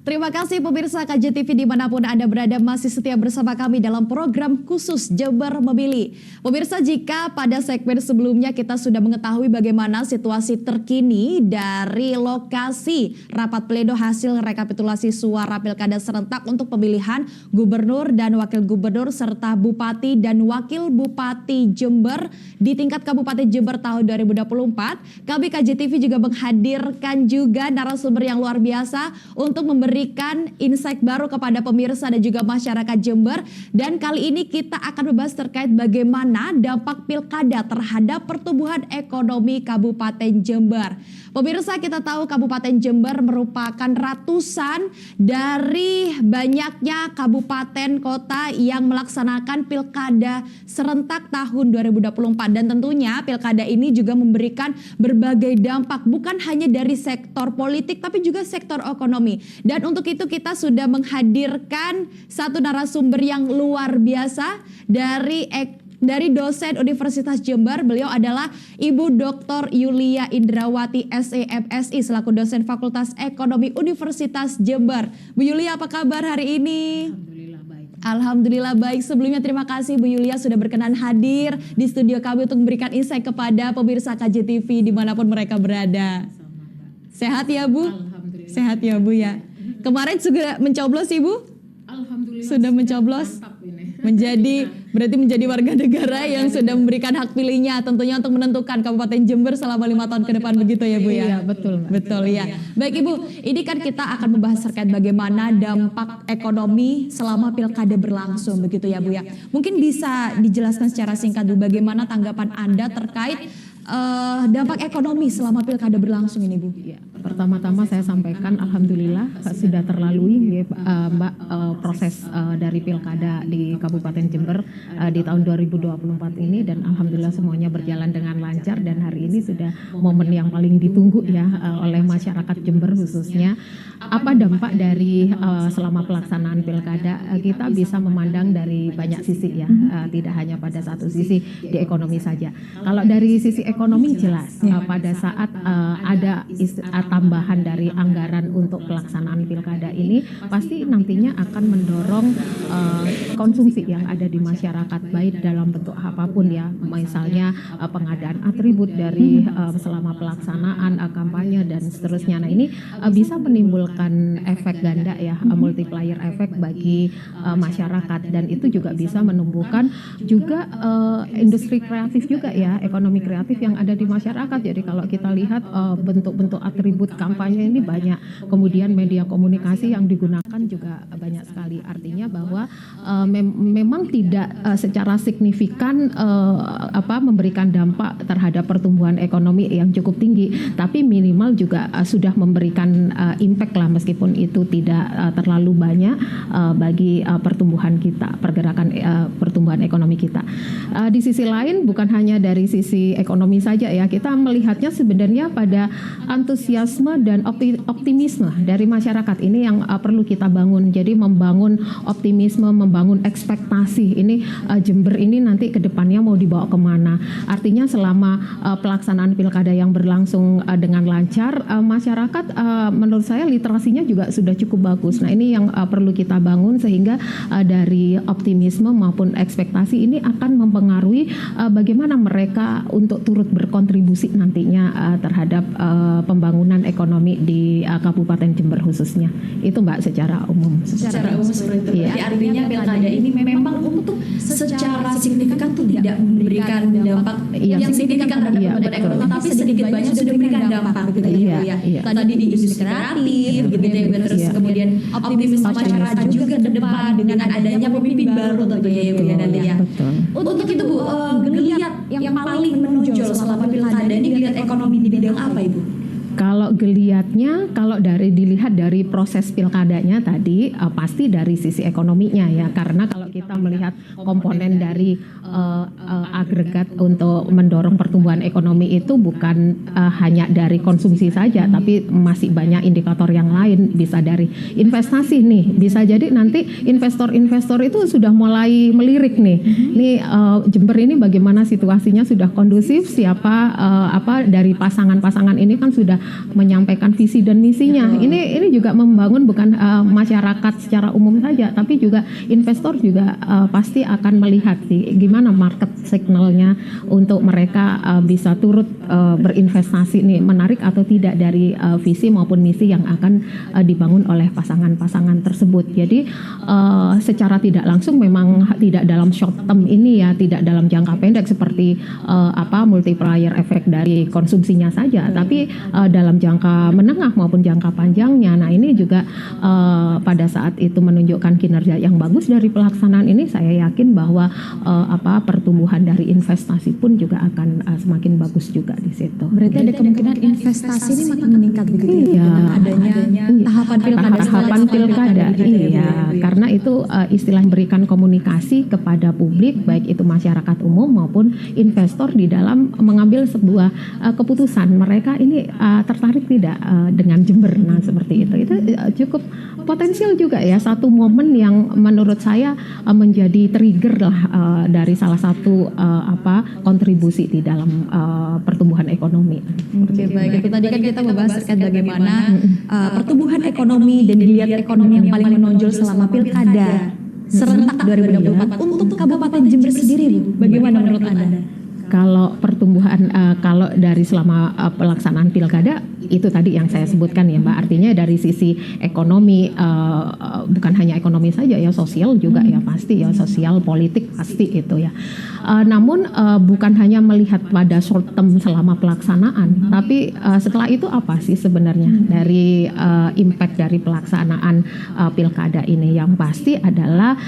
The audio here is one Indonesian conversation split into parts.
Terima kasih pemirsa KJTV dimanapun Anda berada masih setia bersama kami dalam program khusus Jember Memilih. Pemirsa, jika pada segmen sebelumnya kita sudah mengetahui bagaimana situasi terkini dari lokasi rapat pleno hasil rekapitulasi suara pilkada serentak untuk pemilihan gubernur dan wakil gubernur serta bupati dan wakil bupati Jember di tingkat Kabupaten Jember tahun 2024, kami KJTV juga menghadirkan juga narasumber yang luar biasa untuk memberikan insight baru kepada pemirsa dan juga masyarakat Jember. Dan kali ini kita akan membahas terkait bagaimana dampak pilkada terhadap pertumbuhan ekonomi Kabupaten Jember. Pemirsa, kita tahu Kabupaten Jember merupakan ratusan dari banyaknya kabupaten kota yang melaksanakan pilkada serentak tahun 2024. Dan tentunya pilkada ini juga memberikan berbagai dampak bukan hanya dari sektor politik tapi juga sektor ekonomi. Dan untuk itu kita sudah menghadirkan satu narasumber yang luar biasa dari dosen Universitas Jember. Beliau adalah Ibu Dr. Yulia Indrawati SEMSI selaku dosen Fakultas Ekonomi Universitas Jember. Bu Yulia, apa kabar hari ini? Alhamdulillah baik. Alhamdulillah baik. Sebelumnya terima kasih Bu Yulia sudah berkenan hadir di studio kami untuk memberikan insight kepada pemirsa KJTV dimanapun mereka berada. Sehat ya Bu? Alhamdulillah. Sehat ya Bu ya. Kemarin sudah mencoblos Ibu? Alhamdulillah. Sudah mencoblos? Mantap ini. Berarti menjadi warga negara yang sudah memberikan hak pilihnya tentunya untuk menentukan Kabupaten Jember selama 5 tahun ke depan, begitu ya Bu ya? Iya, betul. Betul ya. Baik Ibu, ini kan kita akan membahas terkait bagaimana dampak ekonomi selama pilkada berlangsung, begitu ya Bu ya. Mungkin bisa dijelaskan secara singkat Bu, bagaimana tanggapan Anda terkait dampak ekonomi selama pilkada berlangsung ini Bu? Ya, pertama-tama saya sampaikan alhamdulillah sudah terlalui Mbak proses dari pilkada di Kabupaten Jember di tahun 2024 ini, dan alhamdulillah semuanya berjalan dengan lancar, dan hari ini sudah momen yang paling ditunggu ya oleh masyarakat Jember khususnya. Apa dampak dari selama pelaksanaan pilkada? Kita bisa memandang dari banyak sisi ya, tidak hanya pada satu sisi di ekonomi saja. Kalau dari sisi ekonomi jelas pada saat ada tambahan dari anggaran untuk pelaksanaan pilkada ini pasti nantinya akan mendorong konsumsi yang ada di masyarakat, baik dalam bentuk apapun ya, misalnya pengadaan atribut dari selama pelaksanaan kampanye dan seterusnya. Nah ini bisa menimbulkan efek ganda ya, multiplier efek bagi masyarakat, dan itu juga bisa menumbuhkan juga industri kreatif juga ya, ekonomi kreatif yang ada di masyarakat. Jadi kalau kita lihat bentuk-bentuk atribut kampanye ini banyak, kemudian media komunikasi yang digunakan juga banyak sekali. Artinya bahwa memang tidak secara signifikan memberikan dampak terhadap pertumbuhan ekonomi yang cukup tinggi, tapi minimal juga sudah memberikan impact lah, meskipun itu tidak terlalu banyak bagi pertumbuhan kita, pergerakan pertumbuhan ekonomi kita. Di sisi lain bukan hanya dari sisi ekonomi saja ya, kita melihatnya sebenarnya pada antusiasme dan optimisme dari masyarakat ini yang perlu kita bangun. Jadi membangun optimisme, membangun ekspektasi ini Jember ini nanti ke depannya mau dibawa kemana. Artinya selama pelaksanaan pilkada yang berlangsung dengan lancar, masyarakat menurut saya literasinya juga sudah cukup bagus. Nah ini yang perlu kita bangun, sehingga dari optimisme maupun ekspektasi ini akan mempengaruhi bagaimana mereka untuk turut berkontribusi nantinya terhadap pembangunan ekonomi di Kabupaten Jember khususnya. Itu Mbak secara umum. Secara umum seperti itu. Iya. Jadi artinya pilkada ini memang untuk secara signifikan tidak memberikan dampak yang signifikan terhadap pertumbuhan ekonomi, tapi sedikit banyak sudah memberikan dampak gitu ya. Iya. Tadi di industri kreatif gitu ya, terus kemudian optimisme masyarakat juga ke depan dengan adanya pemimpin baru tentunya ya Bu ya nanti ya. Untuk itu Bu, geliat yang paling menonjol selama pilkada ini geliat ekonomi di bidang apa Ibu? Kalau geliatnya, kalau dilihat dari proses pilkadanya tadi pasti dari sisi ekonominya ya, karena kalau kita melihat komponen dari agregat untuk mendorong pertumbuhan ekonomi itu bukan hanya dari konsumsi saja, tapi masih banyak indikator yang lain. Bisa dari investasi nih, bisa jadi nanti investor-investor itu sudah mulai melirik nih. Nih Jember ini bagaimana situasinya, sudah kondusif, siapa dari pasangan-pasangan ini kan sudah menyampaikan visi dan misinya. Ini juga membangun bukan masyarakat secara umum saja, tapi juga investor juga pasti akan melihat sih gimana market signalnya untuk mereka bisa turut berinvestasi nih, menarik atau tidak dari visi maupun misi yang akan dibangun oleh pasangan-pasangan tersebut. Jadi secara tidak langsung memang tidak dalam short term ini ya, tidak dalam jangka pendek seperti multiplier efek dari konsumsinya saja, tapi dalam jangka menengah maupun jangka panjangnya. Nah ini juga pada saat itu menunjukkan kinerja yang bagus dari pelaksanaan ini, saya yakin bahwa pertumbuhan dari investasi pun juga akan semakin bagus juga di situ. Berarti ada kemungkinan investasi ini makin meningkat begitu ya, dengan adanya tahapan pilkada. Iya, karena itu istilah berikan komunikasi kepada publik, baik itu masyarakat umum maupun investor di dalam mengambil sebuah keputusan. Mereka ini tertarik tidak dengan Jember, nah seperti itu. Itu cukup potensial juga ya, satu momen yang menurut saya menjadi trigger lah dari salah satu kontribusi di dalam pertumbuhan ekonomi. Oke, baik. Itu tadi kan kita membahas terkait bagaimana pertumbuhan ekonomi dan dilihat ekonomi yang paling menonjol selama pilkada serentak 2024 untuk Kabupaten Jember sendiri, Bu. Bagaimana menurut Anda? Kalau pertumbuhan kalau dari selama pelaksanaan pilkada itu tadi yang saya sebutkan ya Mbak, artinya dari sisi ekonomi bukan hanya ekonomi saja ya, sosial juga ya pasti ya, sosial politik pasti itu ya. Namun bukan hanya melihat pada short term selama pelaksanaan, tapi setelah itu apa sih sebenarnya dari impact dari pelaksanaan pilkada ini? Yang pasti adalah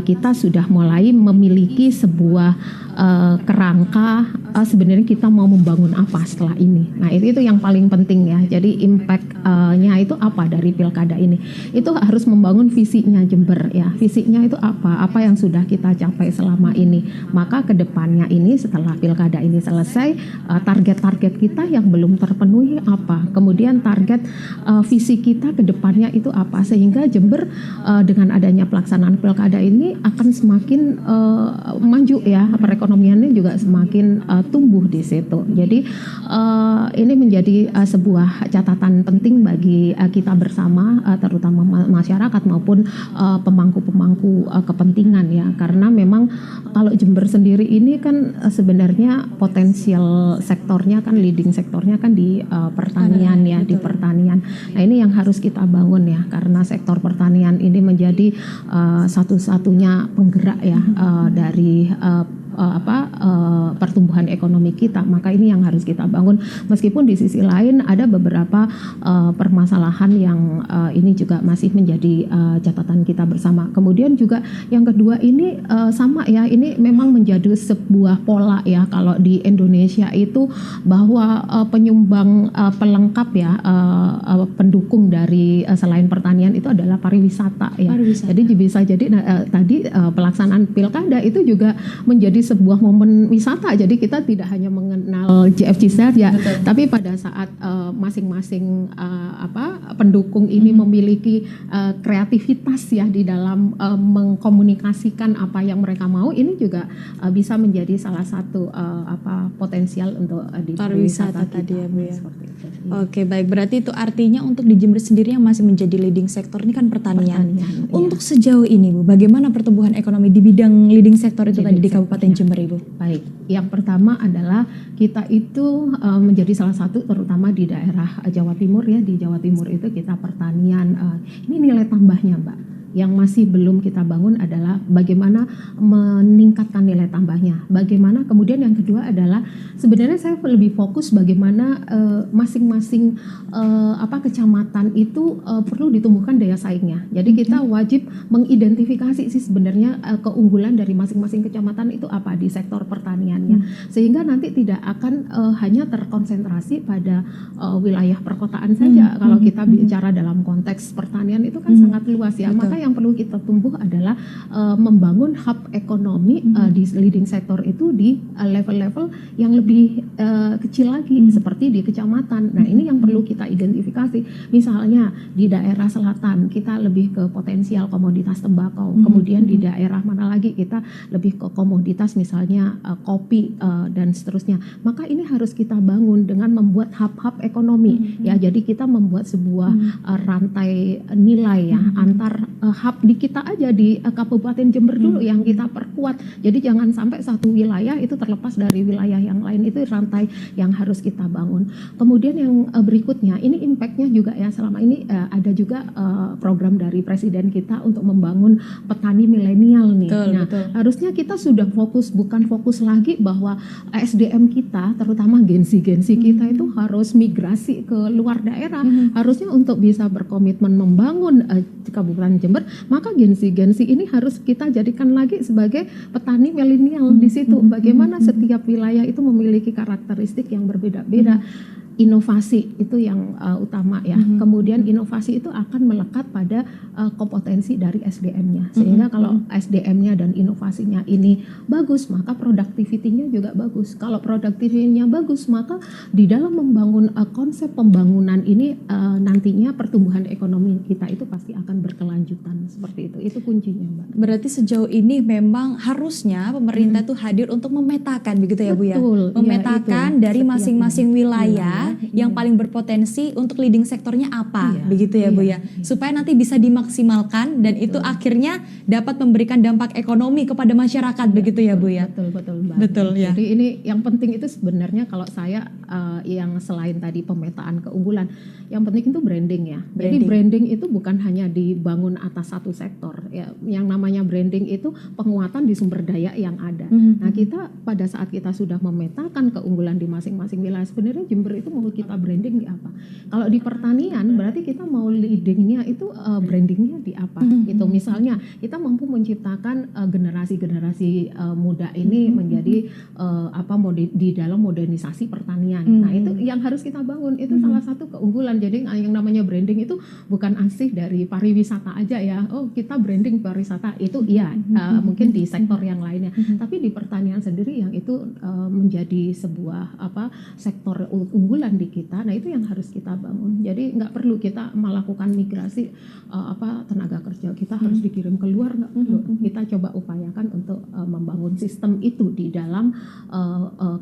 kita sudah mulai memiliki sebuah kerangka sebenarnya kita mau membangun apa setelah ini. Nah itu yang paling penting ya. Jadi impact-nya itu apa dari pilkada ini? Itu harus membangun visinya Jember ya. Visinya itu apa? Apa yang sudah kita capai selama ini? Maka kedepannya ini setelah pilkada ini selesai, target-target kita yang belum terpenuhi apa? Kemudian target visi kita kedepannya itu apa? Sehingga Jember dengan adanya pelaksanaan pilkada ini akan semakin maju ya. Perekonomiannya juga semakin tumbuh di situ. Jadi ini menjadi sebuah catatan penting bagi kita bersama, terutama masyarakat maupun pemangku-pemangku kepentingan ya. Karena memang kalau Jember sendiri ini kan sebenarnya potensial sektornya kan, leading sektornya kan di pertanian ya, di pertanian. Nah ini yang harus kita bangun ya, karena sektor pertanian ini menjadi satu-satunya penggerak ya dari pertumbuhan ekonomi kita. Maka ini yang harus kita bangun, meskipun di sisi lain ada beberapa permasalahan yang ini juga masih menjadi catatan kita bersama. Kemudian juga yang kedua ini sama ya, ini memang menjadi sebuah pola ya kalau di Indonesia itu, bahwa penyumbang pelengkap ya, pendukung dari selain pertanian itu adalah pariwisata ya. Jadi bisa jadi tadi pelaksanaan pilkada itu juga menjadi sebuah momen wisata. Jadi kita tidak hanya mengenal JFC saja, tapi pada saat masing-masing pendukung ini memiliki kreativitas ya di dalam mengkomunikasikan apa yang mereka mau, ini juga bisa menjadi salah satu potensial untuk di pariwisata tadi ya Bu ya. Oke, baik, berarti itu artinya untuk di Jember sendiri yang masih menjadi leading sektor ini kan pertanian. Untuk sejauh ini Bu, bagaimana pertumbuhan ekonomi di bidang leading sektor itu tadi di Kabupaten Jember Ibu? Baik, yang pertama adalah kita itu menjadi salah satu, terutama di daerah Jawa Timur ya, di Jawa Timur itu kita pertanian, ini nilai tambahnya Mbak. Yang masih belum kita bangun adalah bagaimana meningkatkan nilai tambahnya. Bagaimana kemudian yang kedua adalah sebenarnya saya lebih fokus bagaimana masing-masing kecamatan itu perlu ditumbuhkan daya saingnya. Jadi kita wajib mengidentifikasi sih sebenarnya keunggulan dari masing-masing kecamatan itu apa di sektor pertaniannya. Sehingga nanti tidak akan hanya terkonsentrasi pada wilayah perkotaan saja. Kalau kita bicara dalam konteks pertanian itu kan sangat luas ya. Maka yang perlu kita tumbuh adalah membangun hub ekonomi di leading sektor itu di level-level yang lebih kecil lagi, seperti di kecamatan. Nah, ini yang perlu kita identifikasi. Misalnya di daerah selatan kita lebih ke potensial komoditas tembakau, kemudian di daerah mana lagi kita lebih ke komoditas misalnya kopi dan seterusnya. Maka ini harus kita bangun dengan membuat hub-hub ekonomi. Ya, jadi kita membuat sebuah rantai nilai ya antar hub di kita aja di Kabupaten Jember dulu yang kita perkuat. Jadi jangan sampai satu wilayah itu terlepas dari wilayah yang lain, itu rantai yang harus kita bangun. Kemudian yang berikutnya, ini impactnya juga ya, selama ini ada juga program dari Presiden kita untuk membangun petani milenial nih. Betul. Harusnya kita sudah bukan fokus lagi bahwa SDM kita, terutama Gen-Z kita itu harus migrasi ke luar daerah. Harusnya untuk bisa berkomitmen membangun Kabupaten Jember, maka Gen-Z ini harus kita jadikan lagi sebagai petani milenial di situ. Bagaimana setiap wilayah itu memiliki karakteristik yang berbeda-beda. Inovasi itu yang utama ya. Kemudian inovasi itu akan melekat pada kompetensi dari SDM-nya. Sehingga kalau SDM-nya dan inovasinya ini bagus, maka productivity-nya juga bagus. Kalau productivity-nya bagus, maka di dalam membangun konsep pembangunan ini nantinya pertumbuhan ekonomi kita itu pasti akan berkelanjutan seperti itu. Itu kuncinya, Mbak. Berarti sejauh ini memang harusnya pemerintah tuh hadir untuk memetakan begitu ya Bu ya? Betul, Memetakan ya, dari masing-masing wilayah yang paling berpotensi untuk leading sektornya apa, begitu ya Bu ya, supaya nanti bisa dimaksimalkan dan itu akhirnya dapat memberikan dampak ekonomi kepada masyarakat, begitu ya Bu ya. Betul Mbak. Betul ya. Jadi ini yang penting itu sebenarnya kalau saya yang selain tadi pemetaan keunggulan, yang penting itu branding ya. Jadi branding itu bukan hanya dibangun atas satu sektor ya. Yang namanya branding itu penguatan di sumber daya yang ada. Nah, kita pada saat kita sudah memetakan keunggulan di masing-masing wilayah, sebenarnya Jember itu mau kita branding di apa? Kalau di pertanian berarti kita mau leadingnya itu brandingnya di apa? Itu misalnya kita mampu menciptakan generasi-generasi muda ini menjadi di dalam modernisasi pertanian. Nah, itu yang harus kita bangun. Itu salah satu keunggulan. Jadi yang namanya branding itu bukan asih dari pariwisata aja ya. Oh, kita branding pariwisata itu iya, mungkin di sektor yang lainnya. Tapi di pertanian sendiri yang itu menjadi sebuah sektor unggulan di kita. Nah, itu yang harus kita bangun. Jadi nggak perlu kita melakukan migrasi tenaga kerja kita harus dikirim keluar, nggak perlu. Kita coba upayakan untuk membangun sistem itu di dalam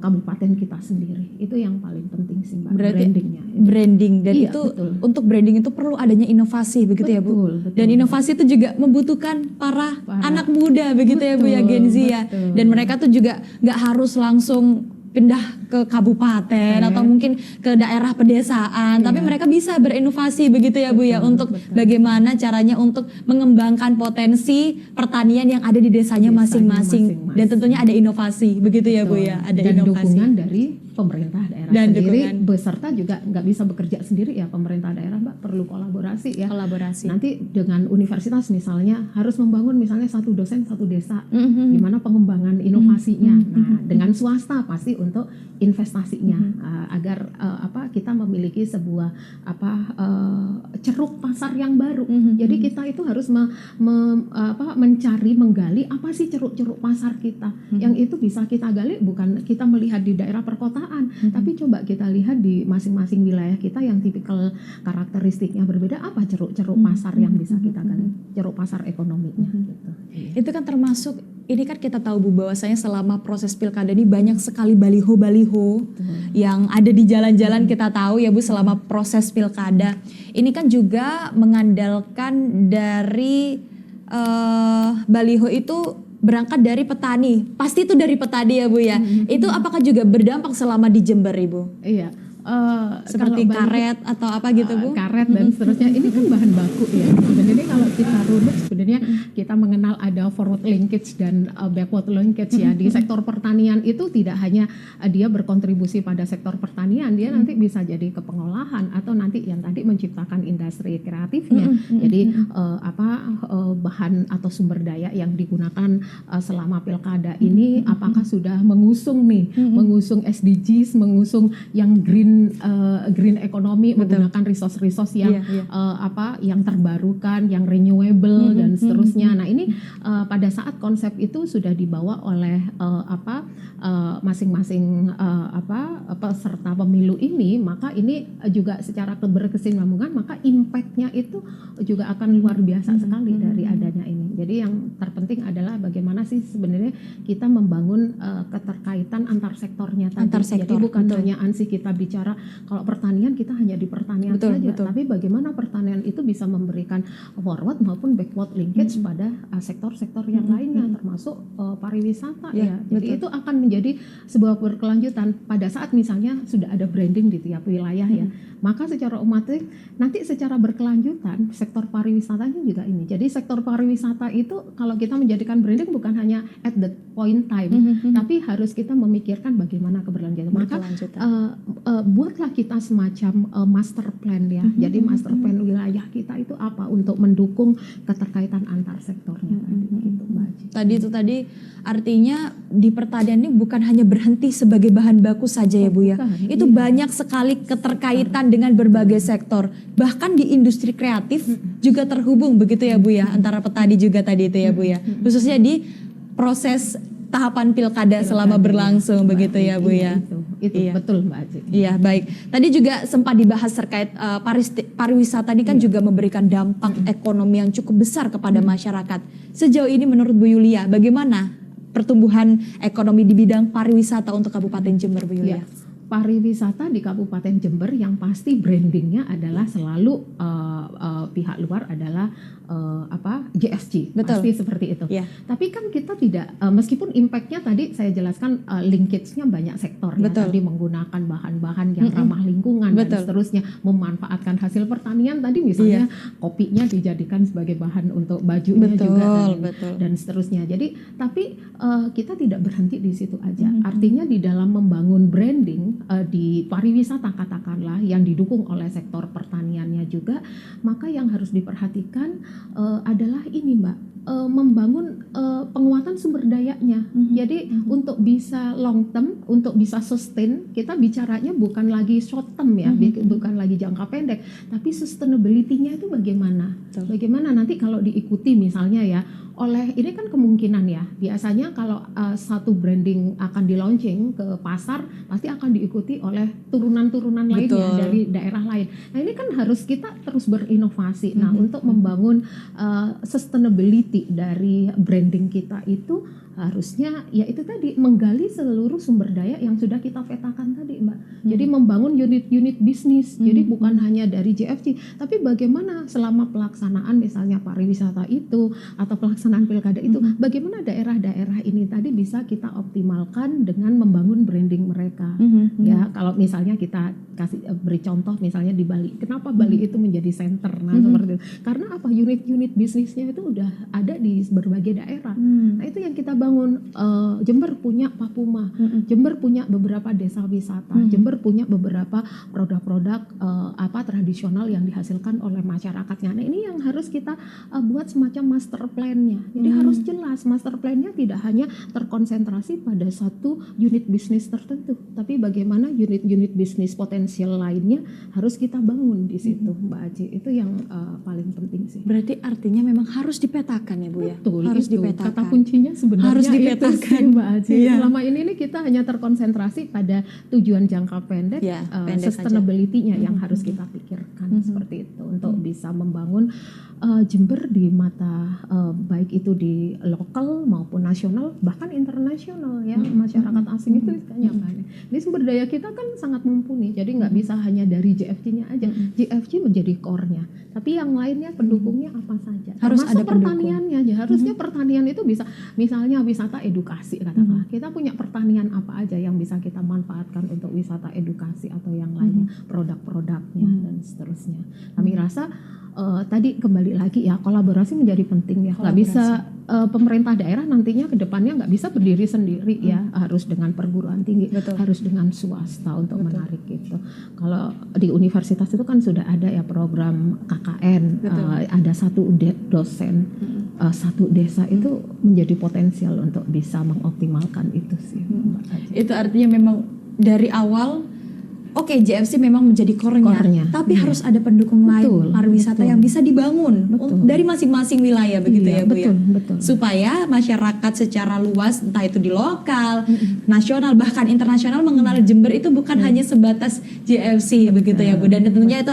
kabupaten kita sendiri. Itu yang paling penting sih Mbak. Berarti brandingnya. Branding dan Iya, itu betul. untuk branding itu perlu adanya inovasi begitu ya Bu. Betul. Dan inovasi itu juga membutuhkan para anak muda begitu ya Bu ya, Gen Z ya. Dan mereka tuh juga nggak harus langsung pindah ke kabupaten atau mungkin ke daerah pedesaan, tapi mereka bisa berinovasi begitu ya Bu ya, untuk bagaimana caranya untuk mengembangkan potensi pertanian yang ada di desanya masing-masing. Dan tentunya ada inovasi begitu ya Bu ya, ada dan inovasi. dukungan dari pemerintah daerah Dan sendiri, dukungan. beserta juga nggak bisa bekerja sendiri ya, pemerintah daerah Mbak perlu kolaborasi ya. Kolaborasi. Nanti dengan universitas misalnya harus membangun misalnya satu dosen satu desa, gimana pengembangan inovasinya. Nah, dengan swasta pasti untuk investasinya agar kita memiliki sebuah ceruk pasar yang baru. Jadi kita itu harus mencari, menggali apa sih ceruk-ceruk pasar kita. Yang itu bisa kita gali bukan kita melihat di daerah perkotaan, tapi coba kita lihat di masing-masing wilayah kita yang tipikal karakteristiknya berbeda, apa ceruk-ceruk pasar yang bisa kita gali, ceruk pasar ekonominya. Gitu. Itu kan termasuk, ini kan kita tahu Bu bahwasanya selama proses pilkada ini banyak sekali baliho-baliho yang ada di jalan-jalan, kita tahu ya Bu selama proses pilkada. Ini kan juga mengandalkan dari baliho itu berangkat dari petani, pasti itu dari petani ya Bu ya. Itu apakah juga berdampak selama di Jember Ibu? Iya. Seperti karet atau apa gitu Bu? Karet dan seterusnya, ini kan bahan baku ya. Sebenarnya kalau kita runut sebenarnya kita mengenal ada forward linkage dan backward linkage ya. Di sektor pertanian itu tidak hanya dia berkontribusi pada sektor pertanian, dia nanti bisa jadi ke pengolahan atau nanti yang tadi menciptakan industri kreatifnya. Jadi bahan atau sumber daya yang digunakan selama pilkada ini apakah sudah mengusung SDGs, mengusung yang green green economy, menggunakan resource yang yang terbarukan, yang renewable dan seterusnya. Nah, ini pada saat konsep itu sudah dibawa oleh masing-masing peserta pemilu ini, maka ini juga secara berkesinambungan, maka impact-nya itu juga akan luar biasa sekali dari adanya ini. Jadi yang terpenting adalah bagaimana sih sebenarnya kita membangun keterkaitan antar sektornya tadi. Jadi bukan hanya ansih kita bicara kalau pertanian kita hanya di pertanian saja, tapi bagaimana pertanian itu bisa memberikan forward maupun backward linkage pada sektor-sektor yang lainnya, termasuk pariwisata ya. Jadi itu akan menjadi sebuah berkelanjutan pada saat misalnya sudah ada branding di tiap wilayah ya. Maka secara otomatis nanti secara berkelanjutan sektor pariwisatanya juga ini. Jadi sektor pariwisata itu kalau kita menjadikan branding bukan hanya at the point time, tapi harus kita memikirkan bagaimana keberlanjutan. Maka buatlah kita semacam master plan ya. Jadi master plan wilayah kita itu apa untuk mendukung keterkaitan antar sektornya gitu, Mbak Aji. Tadi artinya di pertanian ini bukan hanya berhenti sebagai bahan baku saja ya Bu ya. Itu banyak sekali keterkaitan dengan berbagai sektor. Bahkan di industri kreatif juga terhubung begitu ya Bu ya, antara petani juga tadi itu ya Bu ya. Khususnya di proses tahapan pilkada selama berlangsung begitu ya Bu ya. Itu betul Mbak Aji. Iya baik. Tadi juga sempat dibahas terkait pariwisata ini kan juga memberikan dampak ekonomi yang cukup besar kepada masyarakat. Sejauh ini menurut Bu Yulia bagaimana pertumbuhan ekonomi di bidang pariwisata untuk Kabupaten Jember Bu Yulia? Pariwisata di Kabupaten Jember yang pasti brandingnya adalah selalu pihak luar adalah GSG, pasti seperti itu. Tapi kan kita tidak, meskipun impactnya tadi saya jelaskan linkage-nya banyak sektor ya, tadi menggunakan bahan-bahan yang ramah lingkungan dan seterusnya, memanfaatkan hasil pertanian tadi misalnya kopinya dijadikan sebagai bahan untuk bajunya juga dan seterusnya. Jadi tapi kita tidak berhenti di situ aja. Artinya di dalam membangun branding di pariwisata katakanlah yang didukung oleh sektor pertaniannya juga, maka yang harus diperhatikan adalah ini Mbak, membangun penguatan sumber dayanya. Jadi untuk bisa long term, untuk bisa sustain, kita bicaranya bukan lagi short term ya, bukan lagi jangka pendek, tapi sustainability-nya itu bagaimana? Bagaimana nanti kalau diikuti misalnya ya oleh, ini kan kemungkinan ya, biasanya kalau satu branding akan di launching ke pasar pasti akan diikuti oleh turunan-turunan lainnya dari daerah lain. Nah ini kan harus kita terus berinovasi. Nah untuk membangun sustainability dari branding kita itu harusnya ya itu tadi menggali seluruh sumber daya yang sudah kita petakan tadi Mbak. Jadi membangun unit-unit bisnis. Jadi bukan hanya dari JFC, tapi bagaimana selama pelaksanaan misalnya pariwisata itu atau pelaksanaan pilkada itu, bagaimana daerah-daerah ini tadi bisa kita optimalkan dengan membangun branding mereka. Ya kalau misalnya kita beri contoh misalnya di Bali, kenapa Bali itu menjadi center? Nah seperti itu. Karena apa? Unit-unit bisnisnya itu udah ada di berbagai daerah. Nah itu yang kita bangun. Jember punya Papuma, Jember punya beberapa desa wisata, Jember punya beberapa produk-produk tradisional yang dihasilkan oleh masyarakatnya. Nah ini yang harus kita buat semacam master plan-nya. Jadi harus jelas master plan-nya tidak hanya terkonsentrasi pada satu unit bisnis tertentu, tapi bagaimana unit-unit bisnis potensial lainnya harus kita bangun di situ, Mbak Aji. Itu yang paling penting sih. Berarti artinya memang harus dipetakan ya Bu ya. Betul, harus itu. dipetakan. Kata kuncinya sebenarnya harus dipetakan itu, Mbak Aji. Selama ini kita hanya terkonsentrasi pada tujuan jangka pendek, sustainability-nya yang harus kita pikirkan seperti itu untuk bisa membangun Jember di mata baik itu di lokal maupun nasional bahkan internasional ya. Masyarakat asing itu banyak. Ini sumber daya kita kan sangat mumpuni, jadi nggak bisa hanya dari JFC-nya aja. JFC menjadi core-nya, tapi yang lainnya pendukungnya apa saja. Harus ada pertaniannya aja. Harusnya pertanian itu bisa, misalnya wisata edukasi katakanlah. Kita punya pertanian apa aja yang bisa kita manfaatkan untuk wisata edukasi atau yang lainnya, produk-produknya dan seterusnya. Kami rasa tadi kembali lagi ya, kolaborasi menjadi penting ya. Nggak bisa pemerintah daerah nantinya ke depannya nggak bisa berdiri sendiri ya, harus dengan perguruan tinggi, harus dengan swasta untuk menarik itu. Kalau di universitas itu kan sudah ada ya program KKN, ada satu dosen, satu desa itu menjadi potensial untuk bisa mengoptimalkan itu sih. Itu artinya memang dari awal oke, JFC memang menjadi core-nya, tapi Iya. harus ada pendukung lain Betul, pariwisata betul. yang bisa dibangun Betul. dari masing-masing wilayah begitu Iya, ya Bu ya. betul. Supaya masyarakat secara luas entah itu di lokal, nasional bahkan internasional mengenal Jember itu bukan hanya sebatas JFC begitu ya Bu. Dan tentunya itu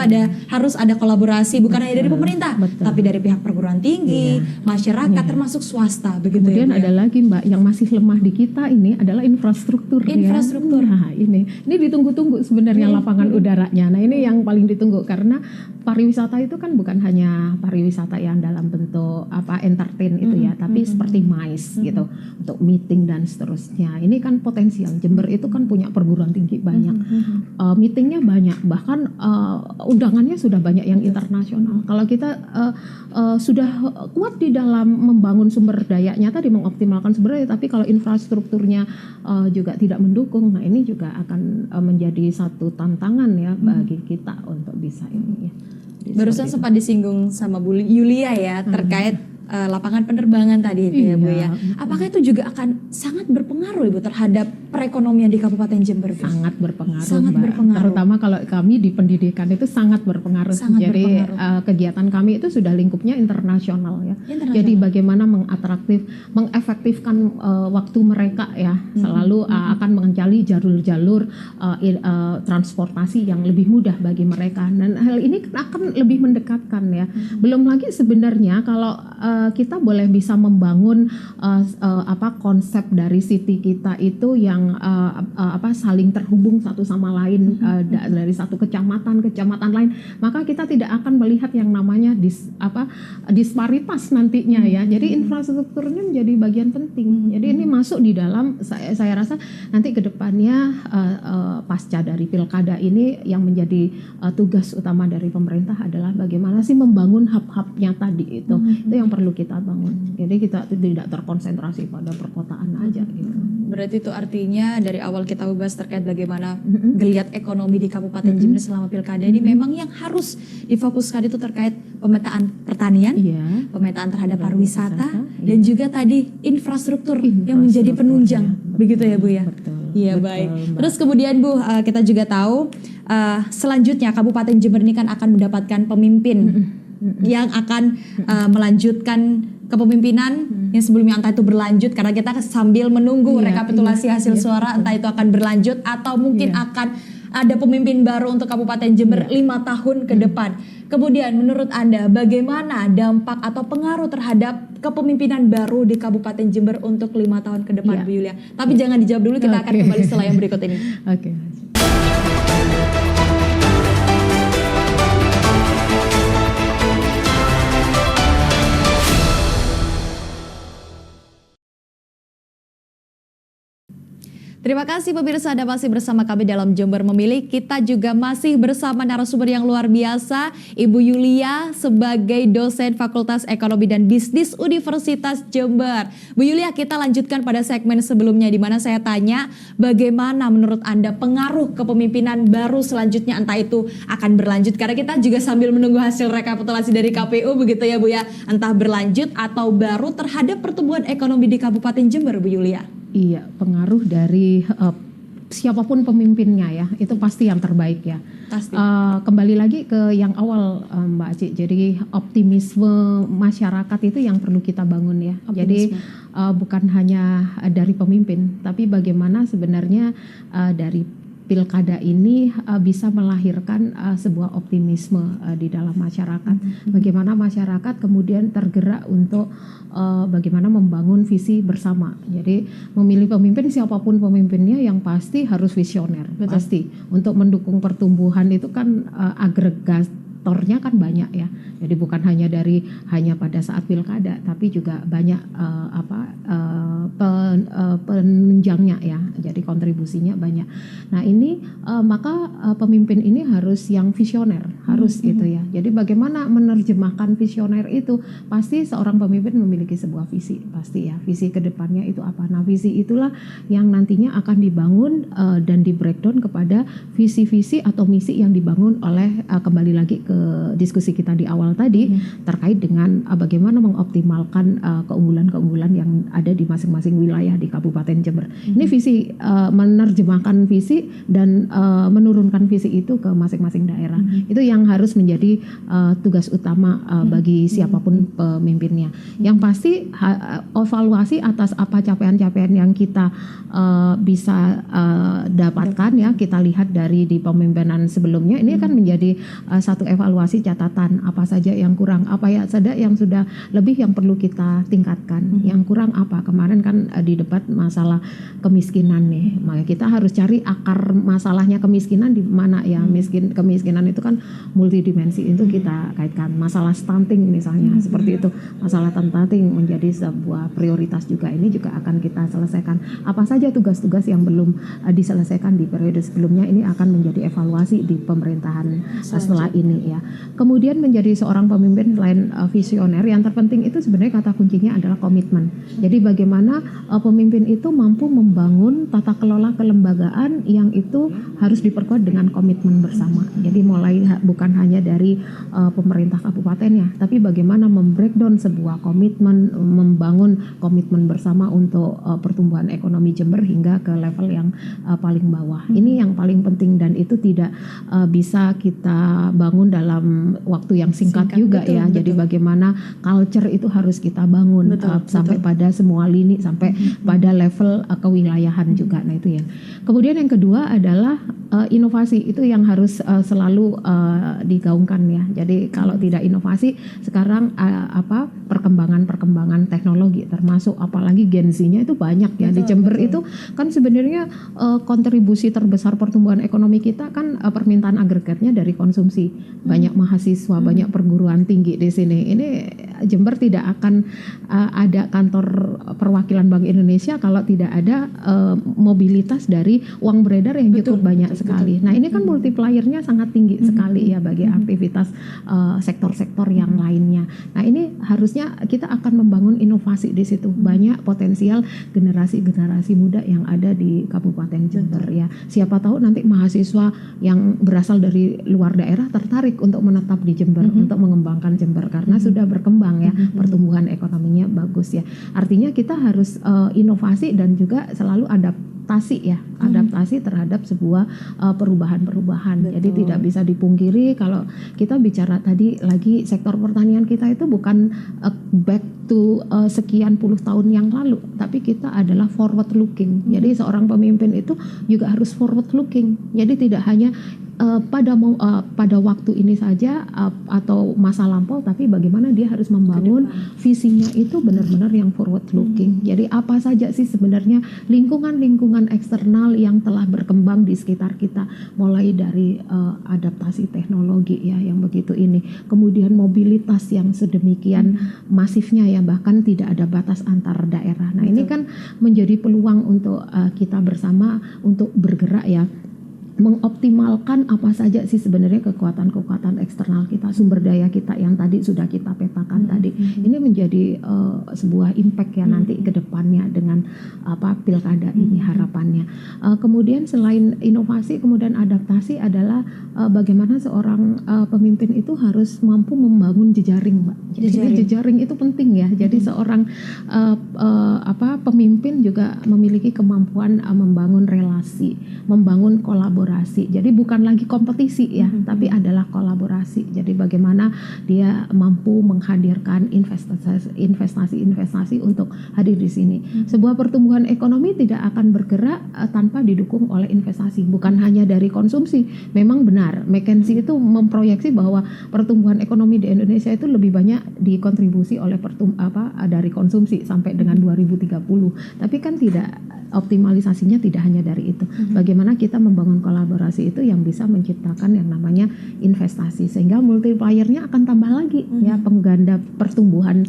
harus ada kolaborasi bukan hanya dari pemerintah, Betul. tapi dari pihak perguruan tinggi, masyarakat termasuk swasta begitu Kemudian ya Bu. ada lagi Mbak yang masih lemah di kita ini adalah infrastruktur. Infrastruktur. Ya. Nah, ini ditunggu-tunggu sebenarnya lapangan udaranya. Nah, ini yang paling ditunggu karena pariwisata itu kan bukan hanya pariwisata yang dalam bentuk entertain itu ya, tapi seperti MICE gitu untuk meeting dan seterusnya. Ini kan potensial. Jember itu kan punya perguruan tinggi banyak. Meetingnya banyak, bahkan undangannya sudah banyak yang internasional. Kalau kita sudah kuat di dalam membangun sumber dayanya tadi, mengoptimalkan sumber daya, tapi kalau infrastrukturnya juga tidak mendukung, nah ini juga akan menjadi satu tantangan ya bagi kita untuk bisa ini ya. Jadi Barusan seperti sempat disinggung sama Bu Yulia ya terkait lapangan penerbangan tadi itu ya Bu ya. Iya. Apakah itu juga akan sangat berpengaruh Ibu terhadap perekonomian di Kabupaten Jember? Bu? sangat berpengaruh, Sangat Mbak. berpengaruh. Terutama kalau kami di pendidikan itu sangat berpengaruh. Sangat Jadi berpengaruh. kegiatan kami itu sudah lingkupnya internasional ya. Internasional. Jadi bagaimana mengefektifkan waktu mereka ya, selalu akan mencari jalur-jalur transportasi yang lebih mudah bagi mereka. Dan hal ini akan lebih mendekatkan ya. Belum lagi sebenarnya kalau kita boleh bisa membangun konsep dari city kita itu yang saling terhubung satu sama lain dari satu kecamatan ke kecamatan lain, maka kita tidak akan melihat yang namanya disparitas nantinya ya. Jadi infrastrukturnya menjadi bagian penting. Jadi ini masuk di dalam saya rasa nanti kedepannya pasca dari pilkada ini yang menjadi tugas utama dari pemerintah adalah bagaimana sih membangun hub-hubnya tadi itu yang perlu kita bangun. Jadi kita tidak terkonsentrasi pada perkotaan aja gitu. Berarti itu artinya dari awal kita bahas terkait bagaimana geliat ekonomi di Kabupaten Jember selama pilkada ini memang yang harus difokuskan itu terkait pemetaan pertanian, Iya. pemetaan terhadap pariwisata, Pariwisata, dan juga tadi infrastruktur yang menjadi penunjang, begitu ya Bu ya? Betul. Iya Betul, baik. Mbak. Terus kemudian Bu, kita juga tahu selanjutnya Kabupaten Jember ini kan akan mendapatkan pemimpin yang akan melanjutkan kepemimpinan yang sebelumnya entah itu berlanjut karena kita sambil menunggu Iya, rekapitulasi iya, hasil iya, suara entah itu akan berlanjut atau mungkin akan ada pemimpin baru untuk Kabupaten Jember 5 tahun ke depan. Kemudian menurut Anda bagaimana dampak atau pengaruh terhadap kepemimpinan baru di Kabupaten Jember untuk 5 tahun ke depan Iya. Bu Yulia? Tapi jangan dijawab dulu, kita akan Oke. kembali setelah yang berikut ini. Oke. Terima kasih pemirsa, Anda masih bersama kami dalam Jember Memilih. Kita juga masih bersama narasumber yang luar biasa, Ibu Yulia sebagai dosen Fakultas Ekonomi dan Bisnis Universitas Jember. Bu Yulia, kita lanjutkan pada segmen sebelumnya di mana saya tanya bagaimana menurut Anda pengaruh kepemimpinan baru selanjutnya, entah itu akan berlanjut karena kita juga sambil menunggu hasil rekapitulasi dari KPU begitu ya Bu ya, entah berlanjut atau baru terhadap pertumbuhan ekonomi di Kabupaten Jember Bu Yulia. Iya, pengaruh dari siapapun pemimpinnya ya, itu pasti yang terbaik ya. Pasti. Kembali lagi ke yang awal Mbak Aci, jadi optimisme masyarakat itu yang perlu kita bangun ya. Jadi bukan hanya dari pemimpin, tapi bagaimana sebenarnya dari pilkada ini bisa melahirkan sebuah optimisme di dalam masyarakat. Bagaimana masyarakat kemudian tergerak untuk bagaimana membangun visi bersama. Jadi memilih pemimpin siapapun pemimpinnya yang pasti harus visioner. Betul. Pasti untuk mendukung pertumbuhan itu kan agregatornya kan banyak ya. Jadi bukan hanya pada saat pilkada, tapi juga banyak penunjangnya ya. Jadi kontribusinya banyak. Nah ini maka pemimpin ini harus yang visioner, harus gitu ya. Jadi bagaimana menerjemahkan visioner itu, pasti seorang pemimpin memiliki sebuah visi, pasti ya. Visi kedepannya itu apa? Nah visi itulah yang nantinya akan dibangun dan di breakdown kepada visi-visi atau misi yang dibangun oleh kembali lagi ke ke diskusi kita di awal tadi terkait dengan bagaimana mengoptimalkan keunggulan-keunggulan yang ada di masing-masing wilayah di Kabupaten Jember. Ini visi menerjemahkan visi dan menurunkan visi itu ke masing-masing daerah. Itu yang harus menjadi tugas utama bagi siapapun pemimpinnya. Yang pasti evaluasi atas apa capaian-capaian yang kita bisa dapatkan ya, kita lihat dari di pemimpinan sebelumnya, ini kan menjadi satu evaluasi catatan apa saja yang kurang, apa ya saja yang sudah lebih yang perlu kita tingkatkan, yang kurang apa. Kemarin kan di debat masalah kemiskinan nih, maka kita harus cari akar masalahnya kemiskinan di mana ya. Kemiskinan itu kan multidimensi, itu kita kaitkan masalah stunting misalnya seperti itu. Masalah stunting menjadi sebuah prioritas juga, ini juga akan kita selesaikan. Apa saja tugas-tugas yang belum diselesaikan di periode sebelumnya, ini akan menjadi evaluasi di pemerintahan setelah ini ya. Kemudian menjadi seorang pemimpin selain visioner, yang terpenting itu sebenarnya kata kuncinya adalah komitmen. Jadi bagaimana pemimpin itu mampu membangun tata kelola kelembagaan yang itu harus diperkuat dengan komitmen bersama. Jadi mulai bukan hanya dari pemerintah kabupatennya, tapi bagaimana membreakdown sebuah komitmen, membangun komitmen bersama untuk pertumbuhan ekonomi Jember hingga ke level yang paling bawah. Ini yang paling penting, dan itu tidak bisa kita bangun dalam waktu yang singkat juga, betul, ya. Betul. Jadi bagaimana culture itu harus kita bangun sampai pada semua lini, sampai pada level kewilayahan juga. Nah itu ya. Kemudian yang kedua adalah inovasi, itu yang harus selalu digaungkan ya. Jadi kalau tidak inovasi sekarang perkembangan teknologi, termasuk apalagi Gen Z-nya itu banyak ya. Betul, di Jember itu kan sebenarnya kontribusi terbesar pertumbuhan ekonomi kita kan permintaan agregatnya dari konsumsi. Banyak mahasiswa, banyak perguruan tinggi di sini. Ini Jember tidak akan ada kantor perwakilan Bank Indonesia kalau tidak ada mobilitas dari uang beredar yang cukup banyak sekali. Nah ini kan multipliernya sangat tinggi sekali ya bagi aktivitas sektor-sektor yang lainnya. Nah ini harusnya kita akan membangun inovasi di situ. Banyak potensial generasi-generasi muda yang ada di Kabupaten Jember ya. Siapa tahu nanti mahasiswa yang berasal dari luar daerah tertarik untuk menetap di Jember, untuk mengembangkan Jember karena sudah berkembang ya, pertumbuhan ekonominya bagus ya. Artinya kita harus inovasi dan juga selalu adaptasi ya, adaptasi terhadap sebuah perubahan-perubahan. Jadi tidak bisa dipungkiri kalau kita bicara tadi lagi sektor pertanian kita itu bukan back to sekian puluh tahun yang lalu, tapi kita adalah forward looking. Jadi seorang pemimpin itu juga harus forward looking. Jadi tidak hanya pada waktu ini saja atau masa lampau, tapi bagaimana dia harus membangun visinya itu benar-benar yang forward looking. Jadi apa saja sih sebenarnya lingkungan eksternal yang telah berkembang di sekitar kita, mulai dari adaptasi teknologi ya yang begitu ini, kemudian mobilitas yang sedemikian masifnya ya, bahkan tidak ada batas antar daerah. Nah ini kan menjadi peluang untuk kita bersama untuk bergerak ya, mengoptimalkan apa saja sih sebenarnya kekuatan-kekuatan eksternal kita, sumber daya kita yang tadi sudah kita petakan tadi. Ini menjadi sebuah impact ya nanti ke depannya dengan pilkada ini harapannya. Kemudian selain inovasi, kemudian adaptasi adalah bagaimana seorang pemimpin itu harus mampu membangun jejaring, Mbak. Jadi jejaring itu penting ya. Jadi seorang pemimpin juga memiliki kemampuan membangun relasi, membangun kolaborasi. Jadi bukan lagi kompetisi ya, tapi adalah kolaborasi. Jadi bagaimana dia mampu menghadirkan investasi untuk hadir di sini. Sebuah pertumbuhan ekonomi tidak akan bergerak tanpa didukung oleh investasi. Bukan hanya dari konsumsi. Memang benar, McKinsey itu memproyeksi bahwa pertumbuhan ekonomi di Indonesia itu lebih banyak dikontribusi oleh dari konsumsi sampai dengan 2030. Tapi kan tidak, optimalisasinya tidak hanya dari itu. Bagaimana kita membangun kolaborasi itu yang bisa menciptakan yang namanya investasi, sehingga multipliernya akan tambah lagi ya, pengganda pertumbuhan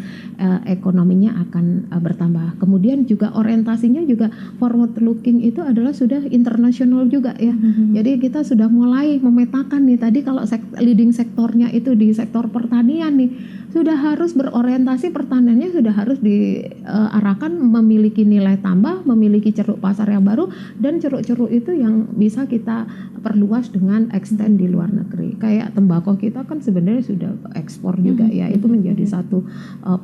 ekonominya akan bertambah. Kemudian juga orientasinya juga forward looking, itu adalah sudah internasional juga ya. Jadi kita sudah mulai memetakan nih, tadi kalau leading sektornya itu di sektor pertanian nih, sudah harus berorientasi, pertaniannya sudah harus diarahkan memiliki nilai tambah, memiliki ceruk pasar yang baru, dan ceruk-ceruk itu yang bisa kita kita perluas dengan extend di luar negeri. Kayak tembakau kita kan sebenarnya sudah ekspor juga ya, itu menjadi satu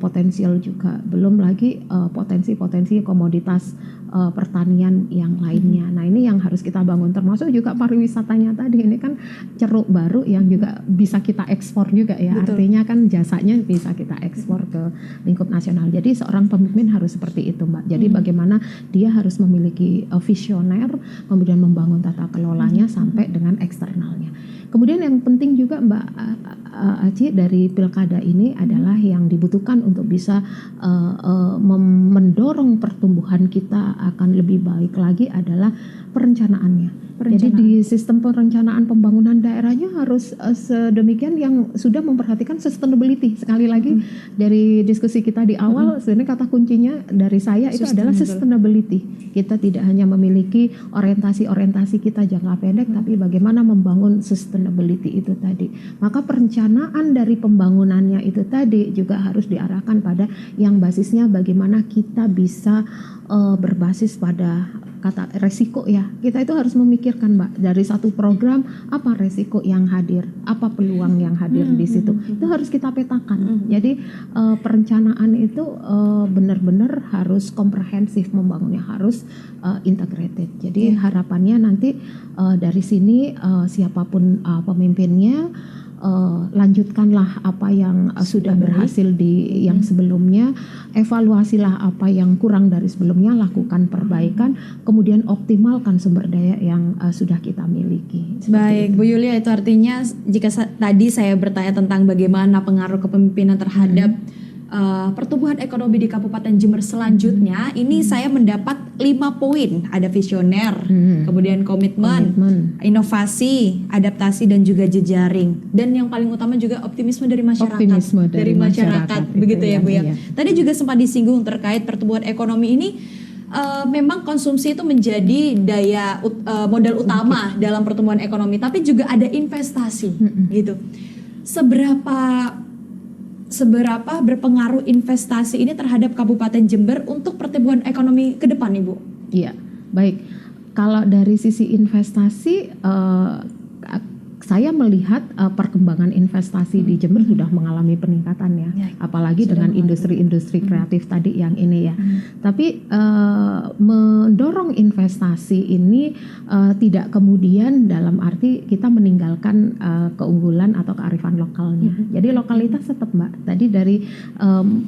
potensial juga. Belum lagi potensi-potensi komoditas pertanian yang lainnya. Nah ini yang harus kita bangun, termasuk juga pariwisatanya tadi. Ini kan ceruk baru yang juga bisa kita ekspor juga ya. Betul. Artinya kan jasanya bisa kita ekspor ke lingkup nasional. Jadi seorang pemimpin harus seperti itu, Mbak. Jadi bagaimana dia harus memiliki visioner, kemudian membangun tata kelolanya sampai dengan eksternalnya. Kemudian yang penting juga Mbak Aci dari pilkada ini adalah yang dibutuhkan untuk bisa mendorong pertumbuhan kita akan lebih baik lagi adalah perencanaannya. Jadi di sistem perencanaan pembangunan daerahnya harus sedemikian yang sudah memperhatikan sustainability. Sekali lagi dari diskusi kita di awal, sebenarnya kata kuncinya dari saya itu adalah sustainability. Kita tidak hanya memiliki orientasi kita jangka pendek, tapi bagaimana membangun sustainability itu tadi. Maka perencanaan dari pembangunannya itu tadi juga harus diarahkan pada yang basisnya bagaimana kita bisa berbasis pada kata resiko ya. Kita itu harus memikirkan Mbak, dari satu program apa resiko yang hadir, apa peluang yang hadir di situ. Itu harus kita petakan. Jadi perencanaan itu benar-benar harus komprehensif membangunnya, harus integrated. Jadi harapannya nanti dari sini siapapun pemimpinnya, lanjutkanlah apa yang sudah berhasil di yang sebelumnya, evaluasilah apa yang kurang dari sebelumnya, lakukan perbaikan, kemudian optimalkan sumber daya yang sudah kita miliki. Baik, Bu Yulia, itu artinya jika tadi saya bertanya tentang bagaimana pengaruh kepemimpinan terhadap pertumbuhan ekonomi di Kabupaten Jember selanjutnya, ini saya mendapat 5 poin. Ada visioner, kemudian komitmen, inovasi, adaptasi, dan juga jejaring. Dan yang paling utama juga optimisme dari masyarakat. Optimisme dari masyarakat, begitu ya Bu ya. iya. Tadi juga sempat disinggung terkait pertumbuhan ekonomi ini. Memang konsumsi itu menjadi modal utama dalam pertumbuhan ekonomi, tapi juga ada investasi, gitu. Seberapa berpengaruh investasi ini terhadap Kabupaten Jember untuk pertumbuhan ekonomi ke depan, Ibu? Iya, baik. Kalau dari sisi investasi, saya melihat perkembangan investasi di Jember sudah mengalami peningkatan ya, apalagi dengan industri-industri kreatif tadi yang ini ya. Tapi mendorong investasi ini tidak kemudian dalam arti kita meninggalkan keunggulan atau kearifan lokalnya. Jadi lokalitas tetap Mbak. Tadi dari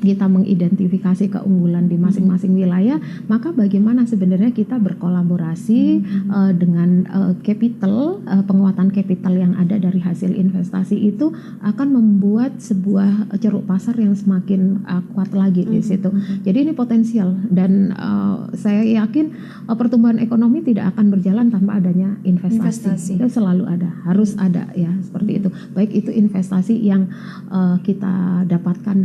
kita mengidentifikasi keunggulan di masing-masing wilayah, maka bagaimana sebenarnya kita berkolaborasi dengan capital, penguatan capital yang ada dari hasil investasi itu akan membuat sebuah ceruk pasar yang semakin kuat lagi di situ. Jadi ini potensial dan saya yakin pertumbuhan ekonomi tidak akan berjalan tanpa adanya investasi. Itu selalu ada, harus ada ya seperti itu. Baik itu investasi yang kita dapatkan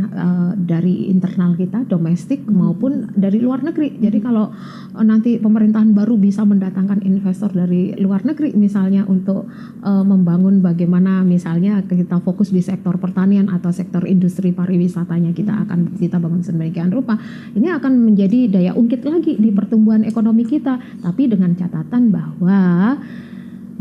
dari internal kita domestik maupun dari luar negeri. Jadi kalau nanti pemerintahan baru bisa mendatangkan investor dari luar negeri misalnya untuk membangun bagaimana misalnya kita fokus di sektor pertanian atau sektor industri pariwisatanya kita bangun sedemikian rupa, ini akan menjadi daya ungkit lagi di pertumbuhan ekonomi kita, tapi dengan catatan bahwa